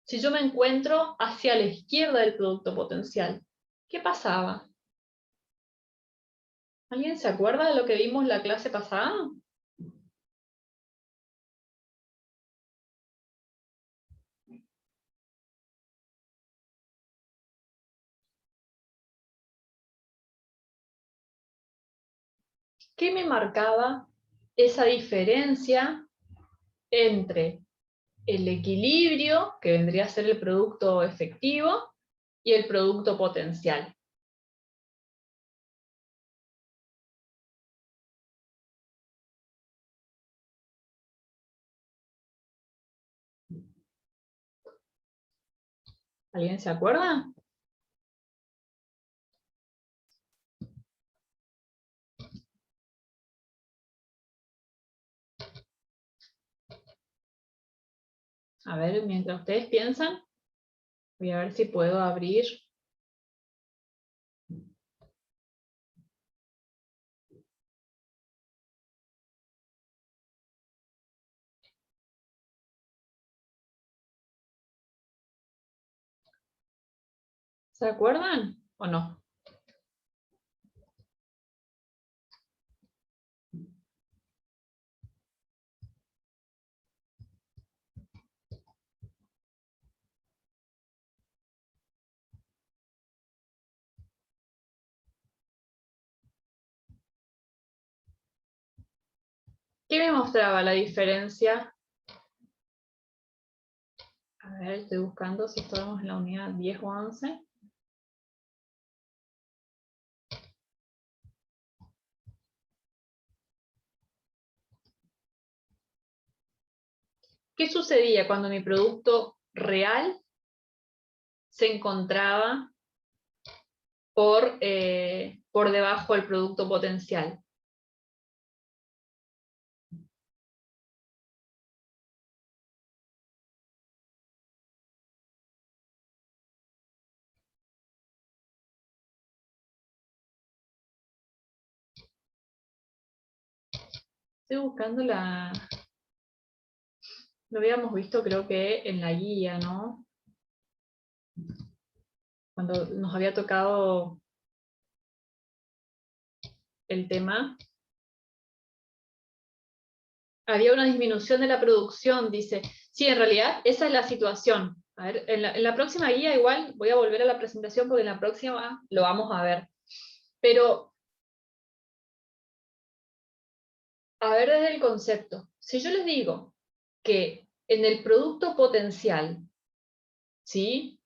Speaker 1: Si yo me encuentro hacia la izquierda del producto potencial, ¿qué pasaba? ¿Alguien se acuerda de lo que vimos la clase pasada? ¿Qué me marcaba esa diferencia entre el equilibrio, que vendría a ser el producto efectivo, y el producto potencial? ¿Alguien se acuerda? A ver, mientras ustedes piensan, voy a ver si puedo abrir. ¿Se acuerdan o no? ¿Qué me mostraba la diferencia? A ver, estoy buscando si estamos en la unidad 10 o 11. ¿Qué sucedía cuando mi producto real se encontraba por debajo del producto potencial? Estoy buscando la... Lo habíamos visto creo que en la guía, ¿no? Cuando nos había tocado el tema. Había una disminución de la producción, dice. Sí, en realidad esa es la situación. A ver, en la próxima guía igual voy a volver a la presentación porque en la próxima lo vamos a ver. Pero, a ver desde el concepto. Si yo les digo que en el producto potencial, ¿sí?,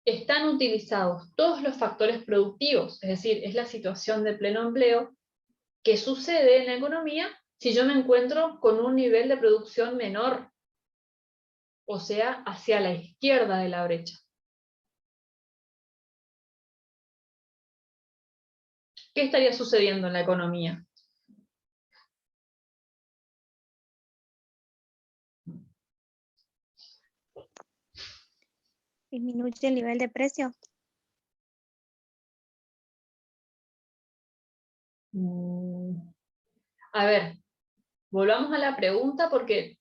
Speaker 1: están utilizados todos los factores productivos, es decir, es la situación de pleno empleo, ¿qué sucede en la economía si yo me encuentro con un nivel de producción menor? O sea, hacia la izquierda de la brecha. ¿Qué estaría sucediendo en la economía?
Speaker 4: Disminuye el nivel de precio.
Speaker 1: A ver, volvamos a la pregunta porque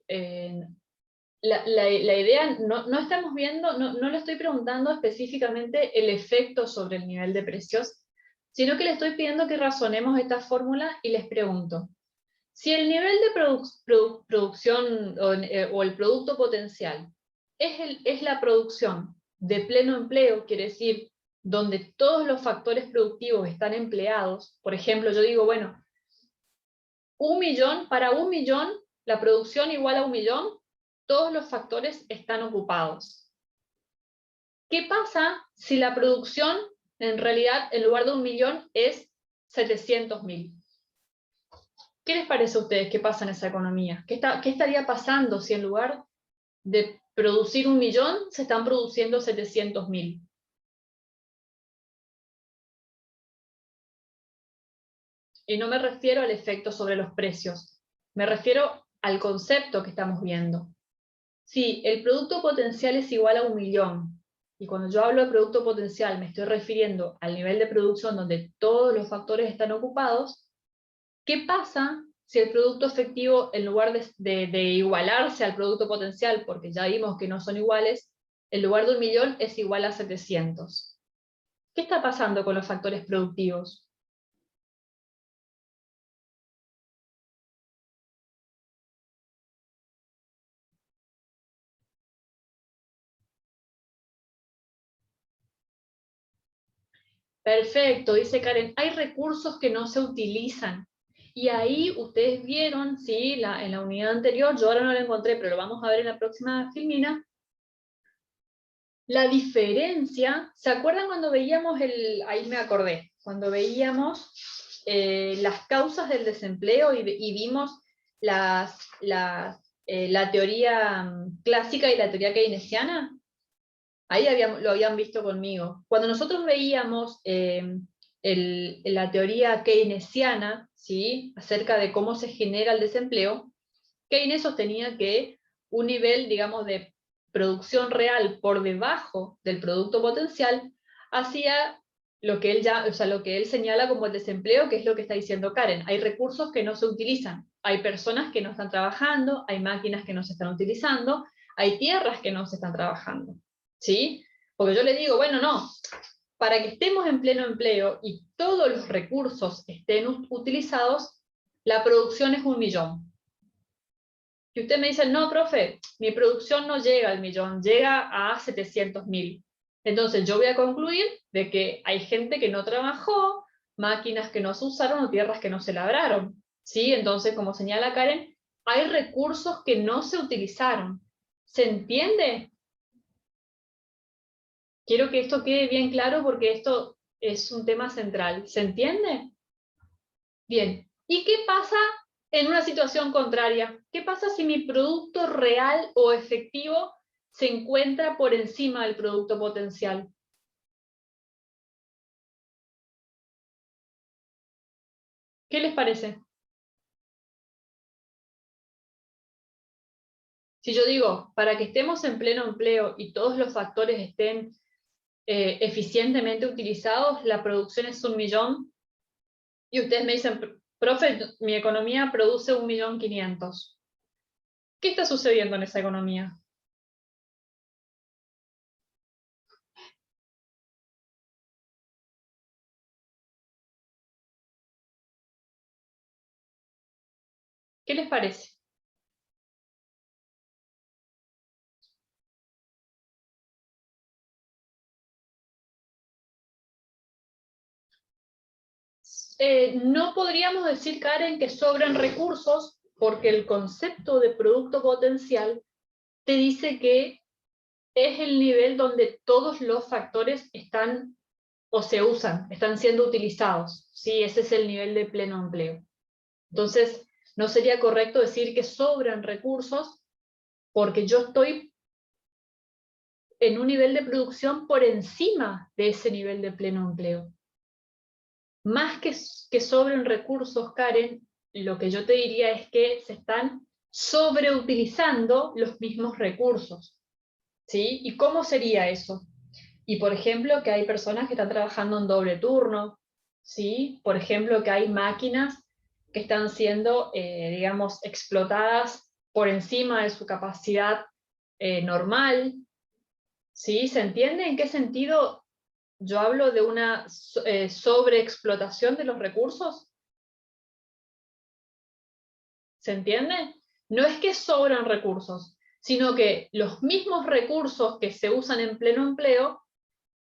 Speaker 1: la idea, no estamos viendo, no le estoy preguntando específicamente el efecto sobre el nivel de precios, sino que le estoy pidiendo que razonemos esta fórmula y les pregunto, si el nivel de producción o el producto potencial es la producción de pleno empleo, quiere decir, donde todos los factores productivos están empleados, por ejemplo, yo digo, bueno, para 1 millón la producción igual a 1.000.000, todos los factores están ocupados. ¿Qué pasa si la producción, en realidad, en lugar de 1.000.000, es 700.000? ¿Qué les parece a ustedes que pasa en esa economía? ¿Qué estaría pasando si en lugar de producir 1.000.000, se están produciendo 700.000? Y no me refiero al efecto sobre los precios, me refiero al concepto que estamos viendo. Si el producto potencial es igual a 1.000.000, y cuando yo hablo de producto potencial me estoy refiriendo al nivel de producción donde todos los factores están ocupados, ¿qué pasa si el producto efectivo, en lugar de igualarse al producto potencial, porque ya vimos que no son iguales, en lugar de 1.000.000 es igual a 700? ¿Qué está pasando con los factores productivos? Perfecto, dice Karen, hay recursos que no se utilizan. Y ahí ustedes vieron, sí, en la unidad anterior, yo ahora no lo encontré, pero lo vamos a ver en la próxima filmina, la diferencia. ¿Se acuerdan cuando veíamos ahí me acordé, cuando veíamos las causas del desempleo y vimos la teoría clásica y la teoría keynesiana? Ahí lo habían visto conmigo. Cuando nosotros veíamos la teoría keynesiana, ¿sí?, acerca de cómo se genera el desempleo, Keynes sostenía que un nivel, digamos, de producción real por debajo del producto potencial hacía lo que él señala como el desempleo, que es lo que está diciendo Karen. Hay recursos que no se utilizan, hay personas que no están trabajando, hay máquinas que no se están utilizando, hay tierras que no se están trabajando. ¿Sí? Porque yo le digo, bueno, no, para que estemos en pleno empleo y todos los recursos estén utilizados, la producción es 1.000.000. Y usted me dice, no, profe, mi producción no llega al 1.000.000, llega a 700.000. Entonces yo voy a concluir de que hay gente que no trabajó, máquinas que no se usaron o tierras que no se labraron. ¿Sí? Entonces, como señala Karen, hay recursos que no se utilizaron. ¿Se entiende? Quiero que esto quede bien claro porque esto es un tema central. ¿Se entiende? Bien. ¿Y qué pasa en una situación contraria? ¿Qué pasa si mi producto real o efectivo se encuentra por encima del producto potencial? ¿Qué les parece? Si yo digo, para que estemos en pleno empleo y todos los factores estén eficientemente utilizados, la producción es 1.000.000, y ustedes me dicen, profe, mi economía produce 1.500.000. ¿Qué está sucediendo en esa economía? ¿Qué les parece? No podríamos decir, Karen, que sobran recursos, porque el concepto de producto potencial te dice que es el nivel donde todos los factores están o se usan, están siendo utilizados. ¿Sí? Ese es el nivel de pleno empleo. Entonces, no sería correcto decir que sobran recursos, porque yo estoy en un nivel de producción por encima de ese nivel de pleno empleo. Más que sobren recursos, Karen, lo que yo te diría es que se están sobreutilizando los mismos recursos. ¿Sí? ¿Y cómo sería eso? Y por ejemplo, que hay personas que están trabajando en doble turno, ¿sí? Por ejemplo, que hay máquinas que están siendo, digamos, explotadas por encima de su capacidad normal, ¿sí? ¿Se entiende en qué sentido yo hablo de una sobreexplotación de los recursos? ¿Se entiende? No es que sobran recursos, sino que los mismos recursos que se usan en pleno empleo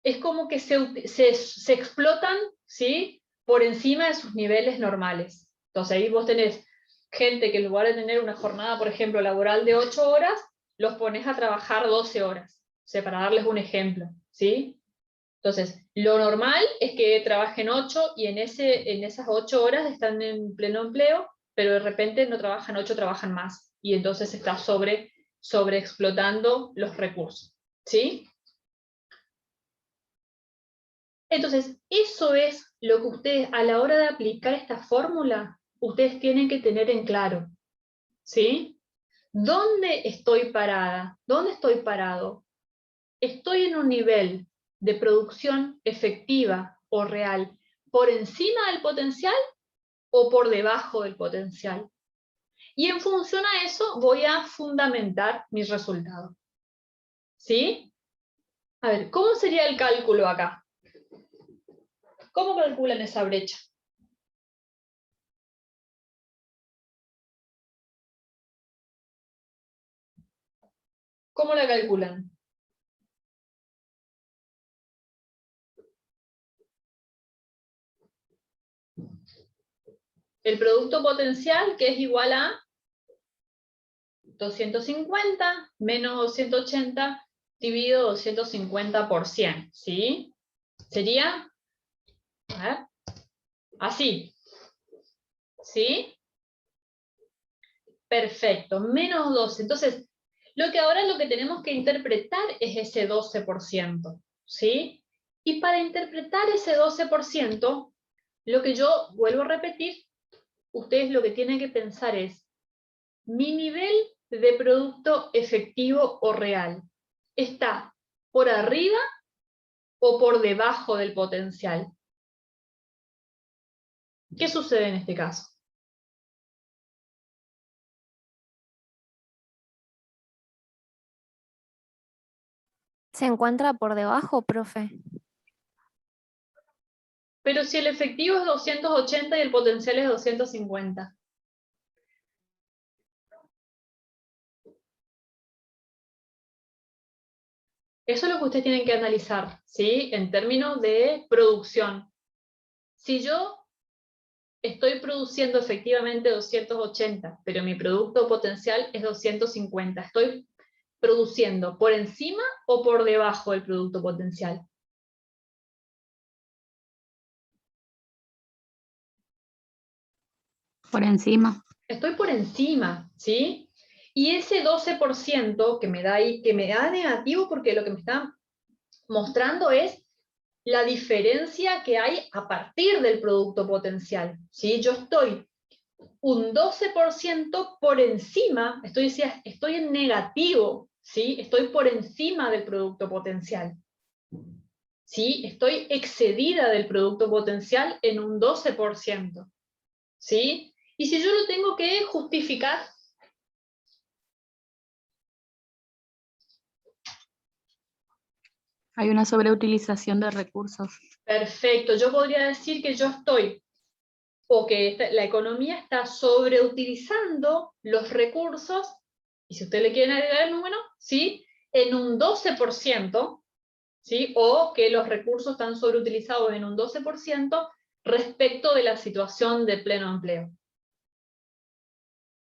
Speaker 1: es como que se explotan, ¿sí?, por encima de sus niveles normales. Entonces ahí vos tenés gente que en lugar de tener una jornada, por ejemplo, laboral de 8 horas, los pones a trabajar 12 horas, o sea, para darles un ejemplo, ¿sí? Entonces, lo normal es que trabajen 8 y en esas 8 horas están en pleno empleo, pero de repente no trabajan 8, trabajan más, y entonces se está sobreexplotando los recursos, ¿sí? Entonces, eso es lo que ustedes, a la hora de aplicar esta fórmula, ustedes tienen que tener en claro, ¿sí? ¿Dónde estoy parada? ¿Dónde estoy parado? ¿Estoy en un nivel de producción efectiva o real por encima del potencial o por debajo del potencial? Y en función a eso voy a fundamentar mis resultados. ¿Sí? A ver, ¿cómo sería el cálculo acá? ¿Cómo calculan esa brecha? ¿Cómo la calculan? El producto potencial, que es igual a 250 menos 280 dividido 250 por 100, ¿sí? Sería, a ver, así, ¿sí? Perfecto, menos 12. Entonces, ahora lo que tenemos que interpretar es ese 12%, ¿sí? Y para interpretar ese 12%, lo que yo vuelvo a repetir, ustedes lo que tienen que pensar es, mi nivel de producto efectivo o real, ¿está por arriba o por debajo del potencial? ¿Qué sucede en este caso?
Speaker 3: ¿Se encuentra por debajo, profe?
Speaker 1: Pero si el efectivo es 280 y el potencial es 250. Eso es lo que ustedes tienen que analizar, ¿sí? En términos de producción. Si yo estoy produciendo efectivamente 280, pero mi producto potencial es 250, ¿estoy produciendo por encima o por debajo del producto potencial?
Speaker 5: Por encima.
Speaker 1: Estoy por encima, ¿sí? Y ese 12% que me da ahí, que me da negativo, porque lo que me está mostrando es la diferencia que hay a partir del producto potencial, ¿sí? Yo estoy un 12% por encima, estoy en negativo, ¿sí? Estoy por encima del producto potencial, ¿sí? Estoy excedida del producto potencial en un 12%, ¿sí? Y si yo lo tengo que justificar,
Speaker 5: Hay una sobreutilización de recursos.
Speaker 1: perfecto, yo podría decir que yo estoy, o que la economía está sobreutilizando los recursos, y si ustedes le quieren agregar el número, ¿sí? En un 12%, ¿sí? O que los recursos están sobreutilizados en un 12% respecto de la situación de pleno empleo.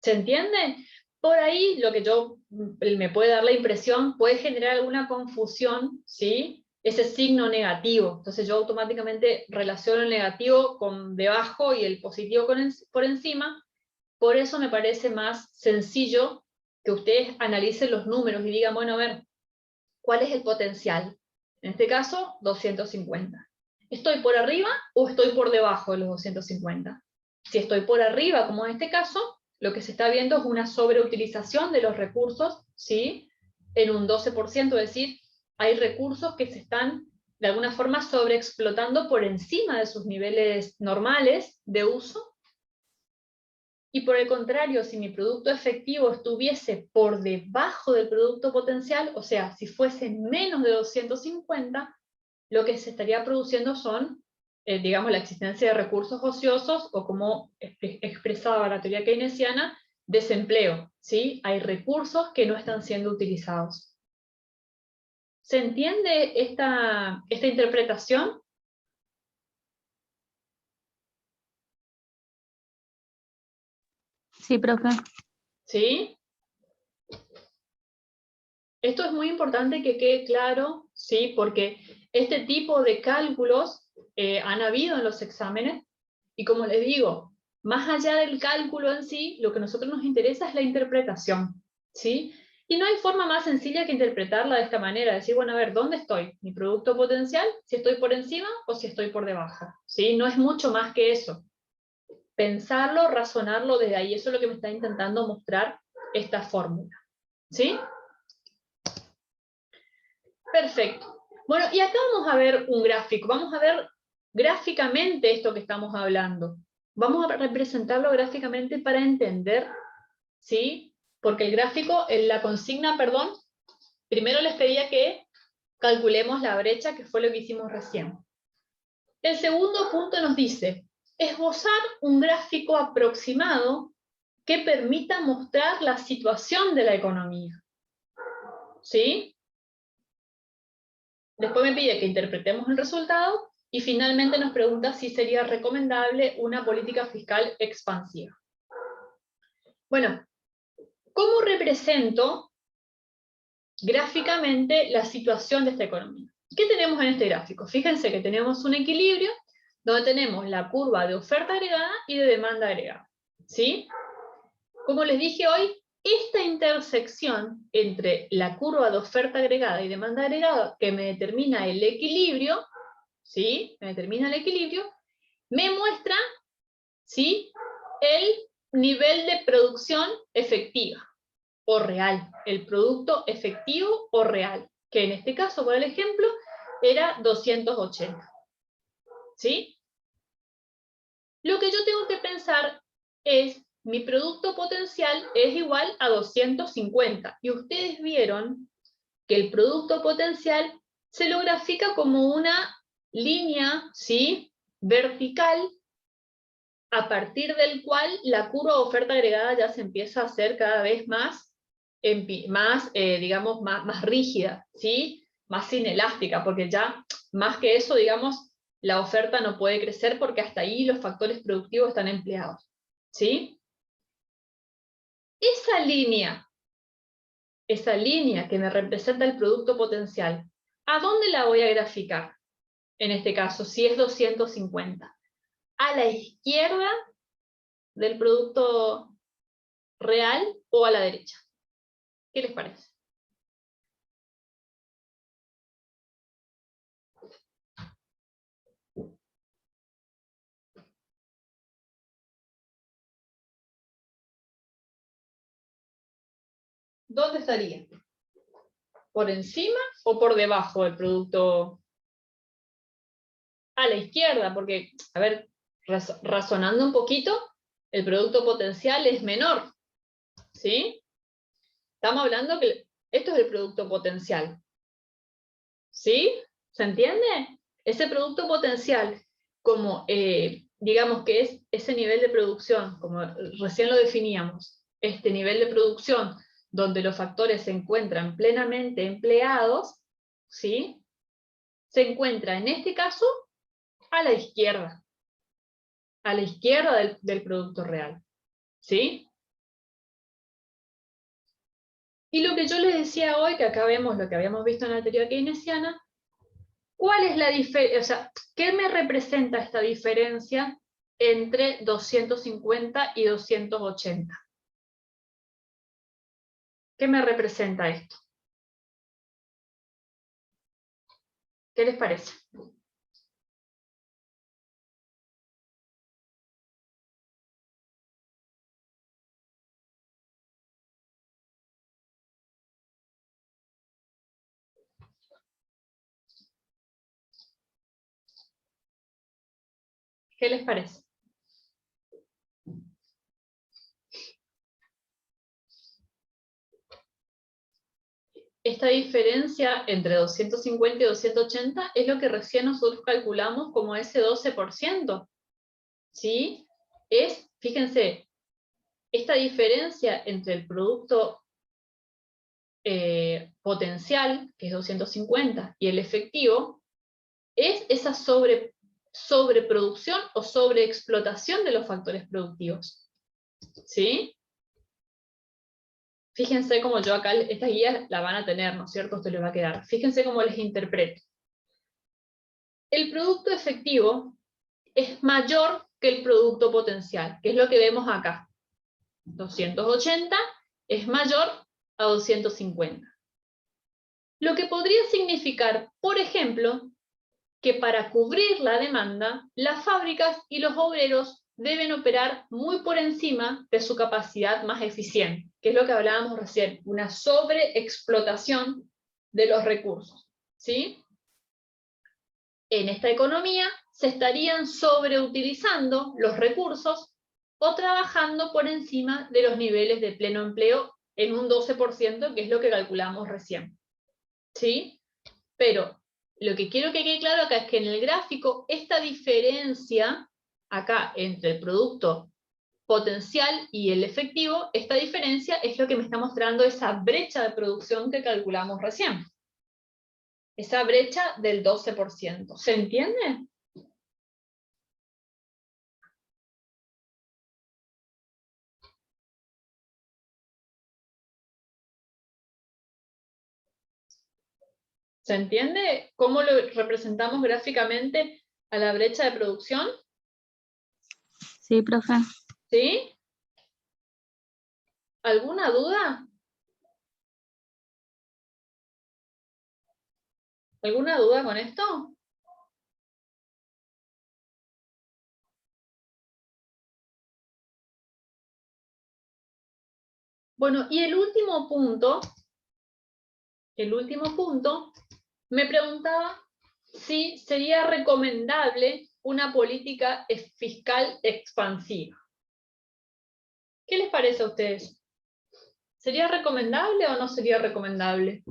Speaker 1: ¿Se entiende? Por ahí lo que me puede dar la impresión, puede generar alguna confusión, ¿sí? Ese signo negativo. Entonces yo automáticamente relaciono el negativo con debajo y el positivo por encima. Por eso me parece más sencillo que ustedes analicen los números y digan, bueno, a ver, ¿cuál es el potencial? En este caso, 250. ¿Estoy por arriba o estoy por debajo de los 250? Si estoy por arriba, como en este caso, lo que se está viendo es una sobreutilización de los recursos, ¿sí? En un 12%, es decir, hay recursos que se están de alguna forma sobreexplotando por encima de sus niveles normales de uso. Y por el contrario, si mi producto efectivo estuviese por debajo del producto potencial, o sea, si fuese menos de 250, lo que se estaría produciendo son, digamos, la existencia de recursos ociosos, o como expresaba la teoría keynesiana, desempleo, ¿sí? Hay recursos que no están siendo utilizados. ¿Se entiende esta interpretación?
Speaker 5: Sí, profe.
Speaker 1: ¿Sí? Esto es muy importante que quede claro, ¿sí? Porque este tipo de cálculos han habido en los exámenes, y como les digo, más allá del cálculo en sí, lo que a nosotros nos interesa es la interpretación, ¿sí? Y no hay forma más sencilla que interpretarla de esta manera, decir, bueno, a ver, ¿dónde estoy? ¿Mi producto potencial? ¿Si estoy por encima o si estoy por debajo? ¿Sí? No es mucho más que eso. Pensarlo, razonarlo desde ahí, eso es lo que me está intentando mostrar esta fórmula, ¿sí? Perfecto. Bueno, y acá vamos a ver un gráfico, vamos a ver gráficamente esto que estamos hablando. Vamos a representarlo gráficamente para entender, ¿sí? Porque el gráfico, la consigna, perdón, primero les pedía que calculemos la brecha, que fue lo que hicimos recién. El segundo punto nos dice, esbozar un gráfico aproximado que permita mostrar la situación de la economía. ¿Sí? Después me pide que interpretemos el resultado y finalmente nos pregunta si sería recomendable una política fiscal expansiva. Bueno, ¿cómo represento gráficamente la situación de esta economía? ¿Qué tenemos en este gráfico? Fíjense que tenemos un equilibrio donde tenemos la curva de oferta agregada y de demanda agregada. ¿Sí? Como les dije hoy, esta intersección entre la curva de oferta agregada y demanda agregada que me determina el equilibrio, ¿sí? Me determina el equilibrio, me muestra, ¿sí? El nivel de producción efectiva o real, el producto efectivo o real, que en este caso, por el ejemplo, era 280. ¿Sí? Lo que yo tengo que pensar es, mi producto potencial es igual a 250, y ustedes vieron que el producto potencial se lo grafica como una línea, ¿sí? Vertical, a partir del cual la curva de oferta agregada ya se empieza a hacer cada vez más, digamos, más rígida, ¿sí? Más inelástica, porque ya, más que eso, digamos, la oferta no puede crecer porque hasta ahí los factores productivos están empleados, ¿sí? Esa línea que me representa el producto potencial, ¿a dónde la voy a graficar? En este caso, si es 250. ¿A la izquierda del producto real o a la derecha? ¿Qué les parece? ¿Dónde estaría? ¿Por encima o por debajo del producto? A la izquierda, porque, a ver, razonando un poquito, el producto potencial es menor, ¿sí? Estamos hablando que esto es el producto potencial, ¿sí? ¿Se entiende? Ese producto potencial, como digamos que es ese nivel de producción, como recién lo definíamos, este nivel de producción donde los factores se encuentran plenamente empleados, ¿sí? Se encuentra en este caso a la izquierda del producto real, ¿sí? Y lo que yo les decía hoy, que acá vemos lo que habíamos visto en la teoría keynesiana, ¿cuál es la diferencia? O sea, ¿qué me representa esta diferencia entre 250 y 280? ¿Qué me representa esto? ¿Qué les parece? ¿Qué les parece? Esta diferencia entre 250 y 280 es lo que recién nosotros calculamos como ese 12%. ¿Sí? Fíjense, esta diferencia entre el producto potencial, que es 250, y el efectivo, es esa sobreproducción o sobreexplotación de los factores productivos. ¿sí? Fíjense cómo yo acá, estas guías la van a tener, ¿no es cierto? Esto les va a quedar. Fíjense cómo les interpreto. El producto efectivo es mayor que el producto potencial, que es lo que vemos acá. 280 es mayor a 250. Lo que podría significar, por ejemplo, que para cubrir la demanda, las fábricas y los obreros deben operar muy por encima de su capacidad más eficiente, que es lo que hablábamos recién, una sobreexplotación de los recursos, ¿sí? En esta economía se estarían sobreutilizando los recursos o trabajando por encima de los niveles de pleno empleo en un 12%, que es lo que calculamos recién, ¿sí? Pero lo que quiero que quede claro acá es que en el gráfico esta diferencia acá entre el producto potencial y el efectivo, esta diferencia es lo que me está mostrando esa brecha de producción que calculamos recién. Esa brecha del 12%. ¿Se entiende? ¿Se entiende cómo lo representamos gráficamente a la brecha de producción?
Speaker 5: Sí, profe.
Speaker 1: ¿Sí? ¿Alguna duda? ¿Alguna duda con esto? Bueno, y el último punto, me preguntaba si sería recomendable una política fiscal expansiva. ¿Qué les parece a ustedes? ¿Sería recomendable o no sería recomendable?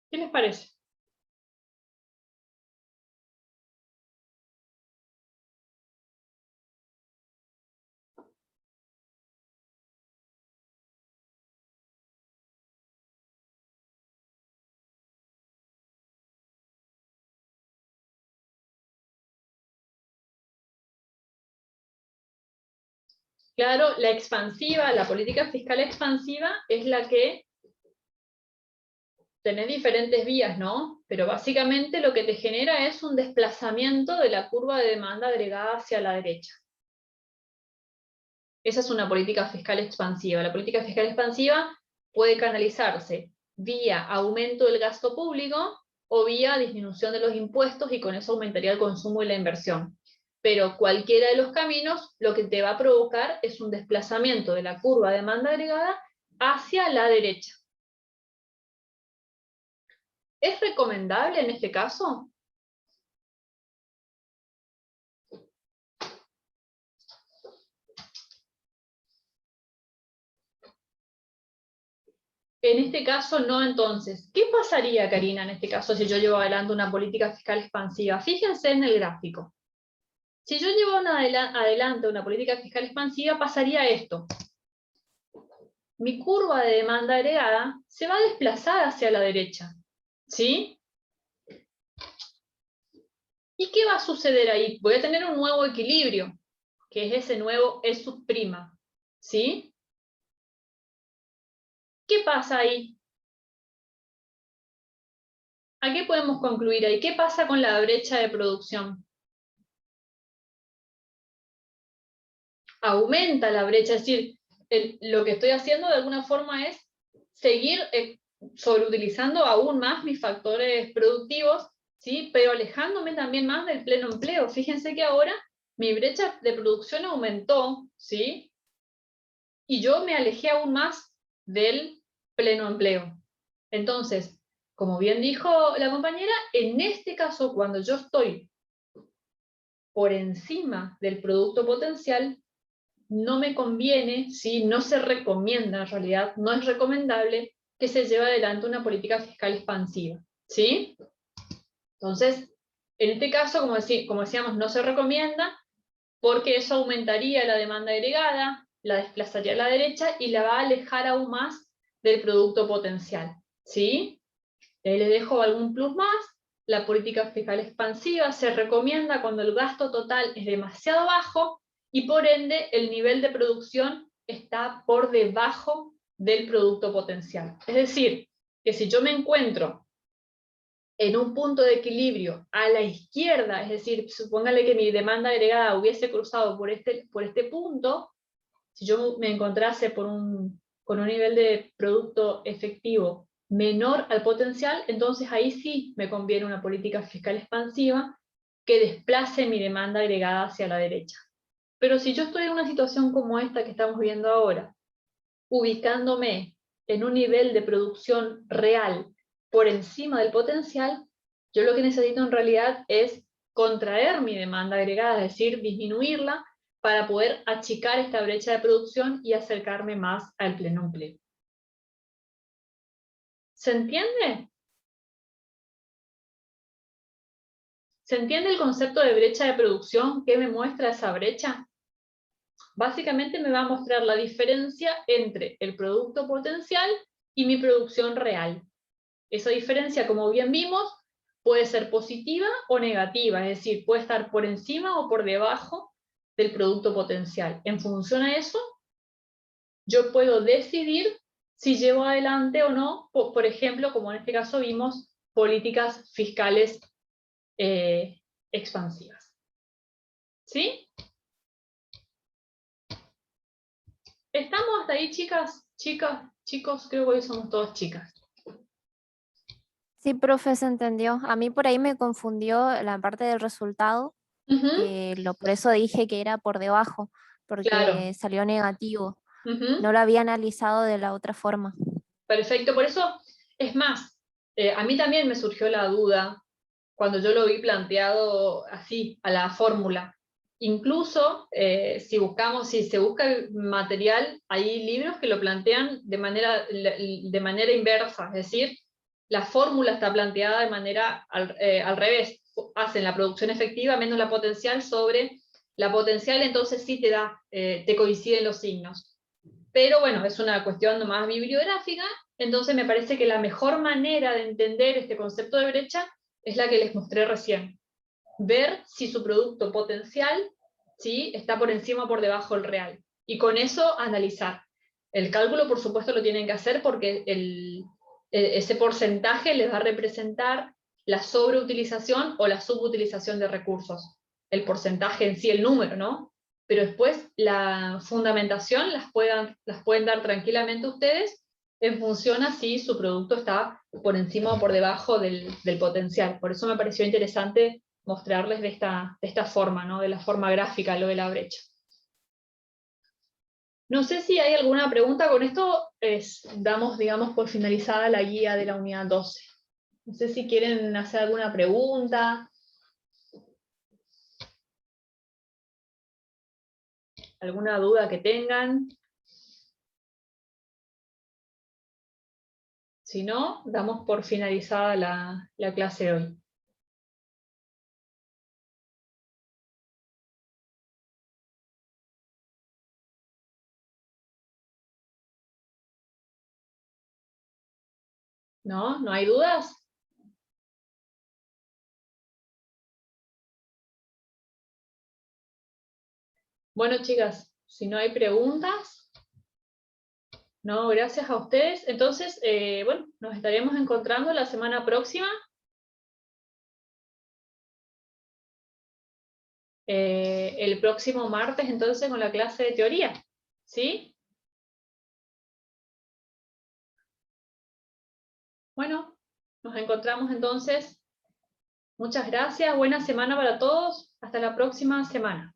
Speaker 1: ¿Qué les parece? Claro, la política fiscal expansiva es la que tenés diferentes vías, ¿no? Pero básicamente lo que te genera es un desplazamiento de la curva de demanda agregada hacia la derecha. Esa es una política fiscal expansiva. La política fiscal expansiva puede canalizarse vía aumento del gasto público o vía disminución de los impuestos, y con eso aumentaría el consumo y la inversión. Pero cualquiera de los caminos lo que te va a provocar es un desplazamiento de la curva de demanda agregada hacia la derecha. ¿Es recomendable en este caso? En este caso no, entonces. ¿Qué pasaría, Karina, en este caso si yo llevo adelante una política fiscal expansiva? Fíjense en el gráfico. Si yo llevo adelante una política fiscal expansiva, pasaría esto. Mi curva de demanda agregada se va a desplazar hacia la derecha, ¿sí? ¿Y qué va a suceder ahí? Voy a tener un nuevo equilibrio, que es ese nuevo E sub prima, ¿sí? ¿Qué pasa ahí? ¿A qué podemos concluir ahí? ¿Qué pasa con la brecha de producción? Aumenta la brecha, es decir, lo que estoy haciendo de alguna forma es seguir sobreutilizando aún más mis factores productivos, ¿sí? Pero alejándome también más del pleno empleo. Fíjense que ahora mi brecha de producción aumentó, ¿sí? Y yo me alejé aún más del pleno empleo. Entonces, como bien dijo la compañera, en este caso, cuando yo estoy por encima del producto potencial, no me conviene, ¿sí? No se recomienda, en realidad, no es recomendable que se lleve adelante una política fiscal expansiva, ¿sí? Entonces, en este caso, como decíamos, no se recomienda porque eso aumentaría la demanda agregada, la desplazaría a la derecha y la va a alejar aún más del producto potencial, ¿sí? Ahí les dejo algún plus más. la política fiscal expansiva se recomienda cuando el gasto total es demasiado bajo y por ende el nivel de producción está por debajo del producto potencial. Es decir, que si yo me encuentro en un punto de equilibrio a la izquierda, es decir, supóngale que mi demanda agregada hubiese cruzado por este punto, si yo me encontrase con un nivel de producto efectivo menor al potencial, entonces ahí sí me conviene una política fiscal expansiva que desplace mi demanda agregada hacia la derecha. Pero si yo estoy en una situación como esta que estamos viendo ahora, ubicándome en un nivel de producción real por encima del potencial, yo lo que necesito en realidad es contraer mi demanda agregada, es decir, disminuirla para poder achicar esta brecha de producción y acercarme más al pleno empleo. ¿Se entiende? ¿Se entiende el concepto de brecha de producción? ¿Qué me muestra esa brecha? Básicamente me va a mostrar la diferencia entre el producto potencial y mi producción real. Esa diferencia, como bien vimos, puede ser positiva o negativa, es decir, puede estar por encima o por debajo del producto potencial. En función a eso, yo puedo decidir si llevo adelante o no, por ejemplo, como en este caso vimos, políticas fiscales expansivas. ¿Sí? ¿Estamos hasta ahí, chicas? Chicas, chicos, creo que hoy somos todas chicas.
Speaker 3: Sí, profe, se entendió. A mí por ahí me confundió la parte del resultado, por eso dije que era por debajo, porque
Speaker 1: Claro.
Speaker 3: salió negativo. No lo había analizado de la otra forma.
Speaker 1: Perfecto, por eso, es más, a mí también me surgió la duda cuando yo lo vi planteado así, a la fórmula. Incluso, si se busca el material, hay libros que lo plantean de manera inversa, es decir, la fórmula está planteada de manera al revés. Hacen la producción efectiva menos la potencial sobre la potencial, entonces sí te coinciden los signos. Pero bueno, es una cuestión más bibliográfica, entonces me parece que la mejor manera de entender este concepto de brecha es la que les mostré recién. Ver si su producto potencial, ¿sí?, está por encima o por debajo del real. Y con eso analizar. El cálculo, por supuesto, lo tienen que hacer porque ese porcentaje les va a representar la sobreutilización o la subutilización de recursos. El porcentaje en sí, el número, ¿no? Pero después la fundamentación las pueden dar tranquilamente ustedes en función a si su producto está por encima o por debajo del potencial. Por eso me pareció interesante mostrarles de esta forma, ¿no? De la forma gráfica, lo de la brecha. No sé si hay alguna pregunta. Con esto damos, digamos, por finalizada la guía de la unidad 12. No sé si quieren hacer alguna pregunta. ¿Alguna duda que tengan? Si no, damos por finalizada la clase de hoy. ¿No? ¿No hay dudas? Bueno, chicas, si no hay preguntas, no, gracias a ustedes. Entonces, bueno, nos estaremos encontrando la semana próxima. El próximo martes, entonces, con la clase de teoría. ¿Sí? Bueno, nos encontramos entonces. Muchas gracias, buena semana para todos. Hasta la próxima semana.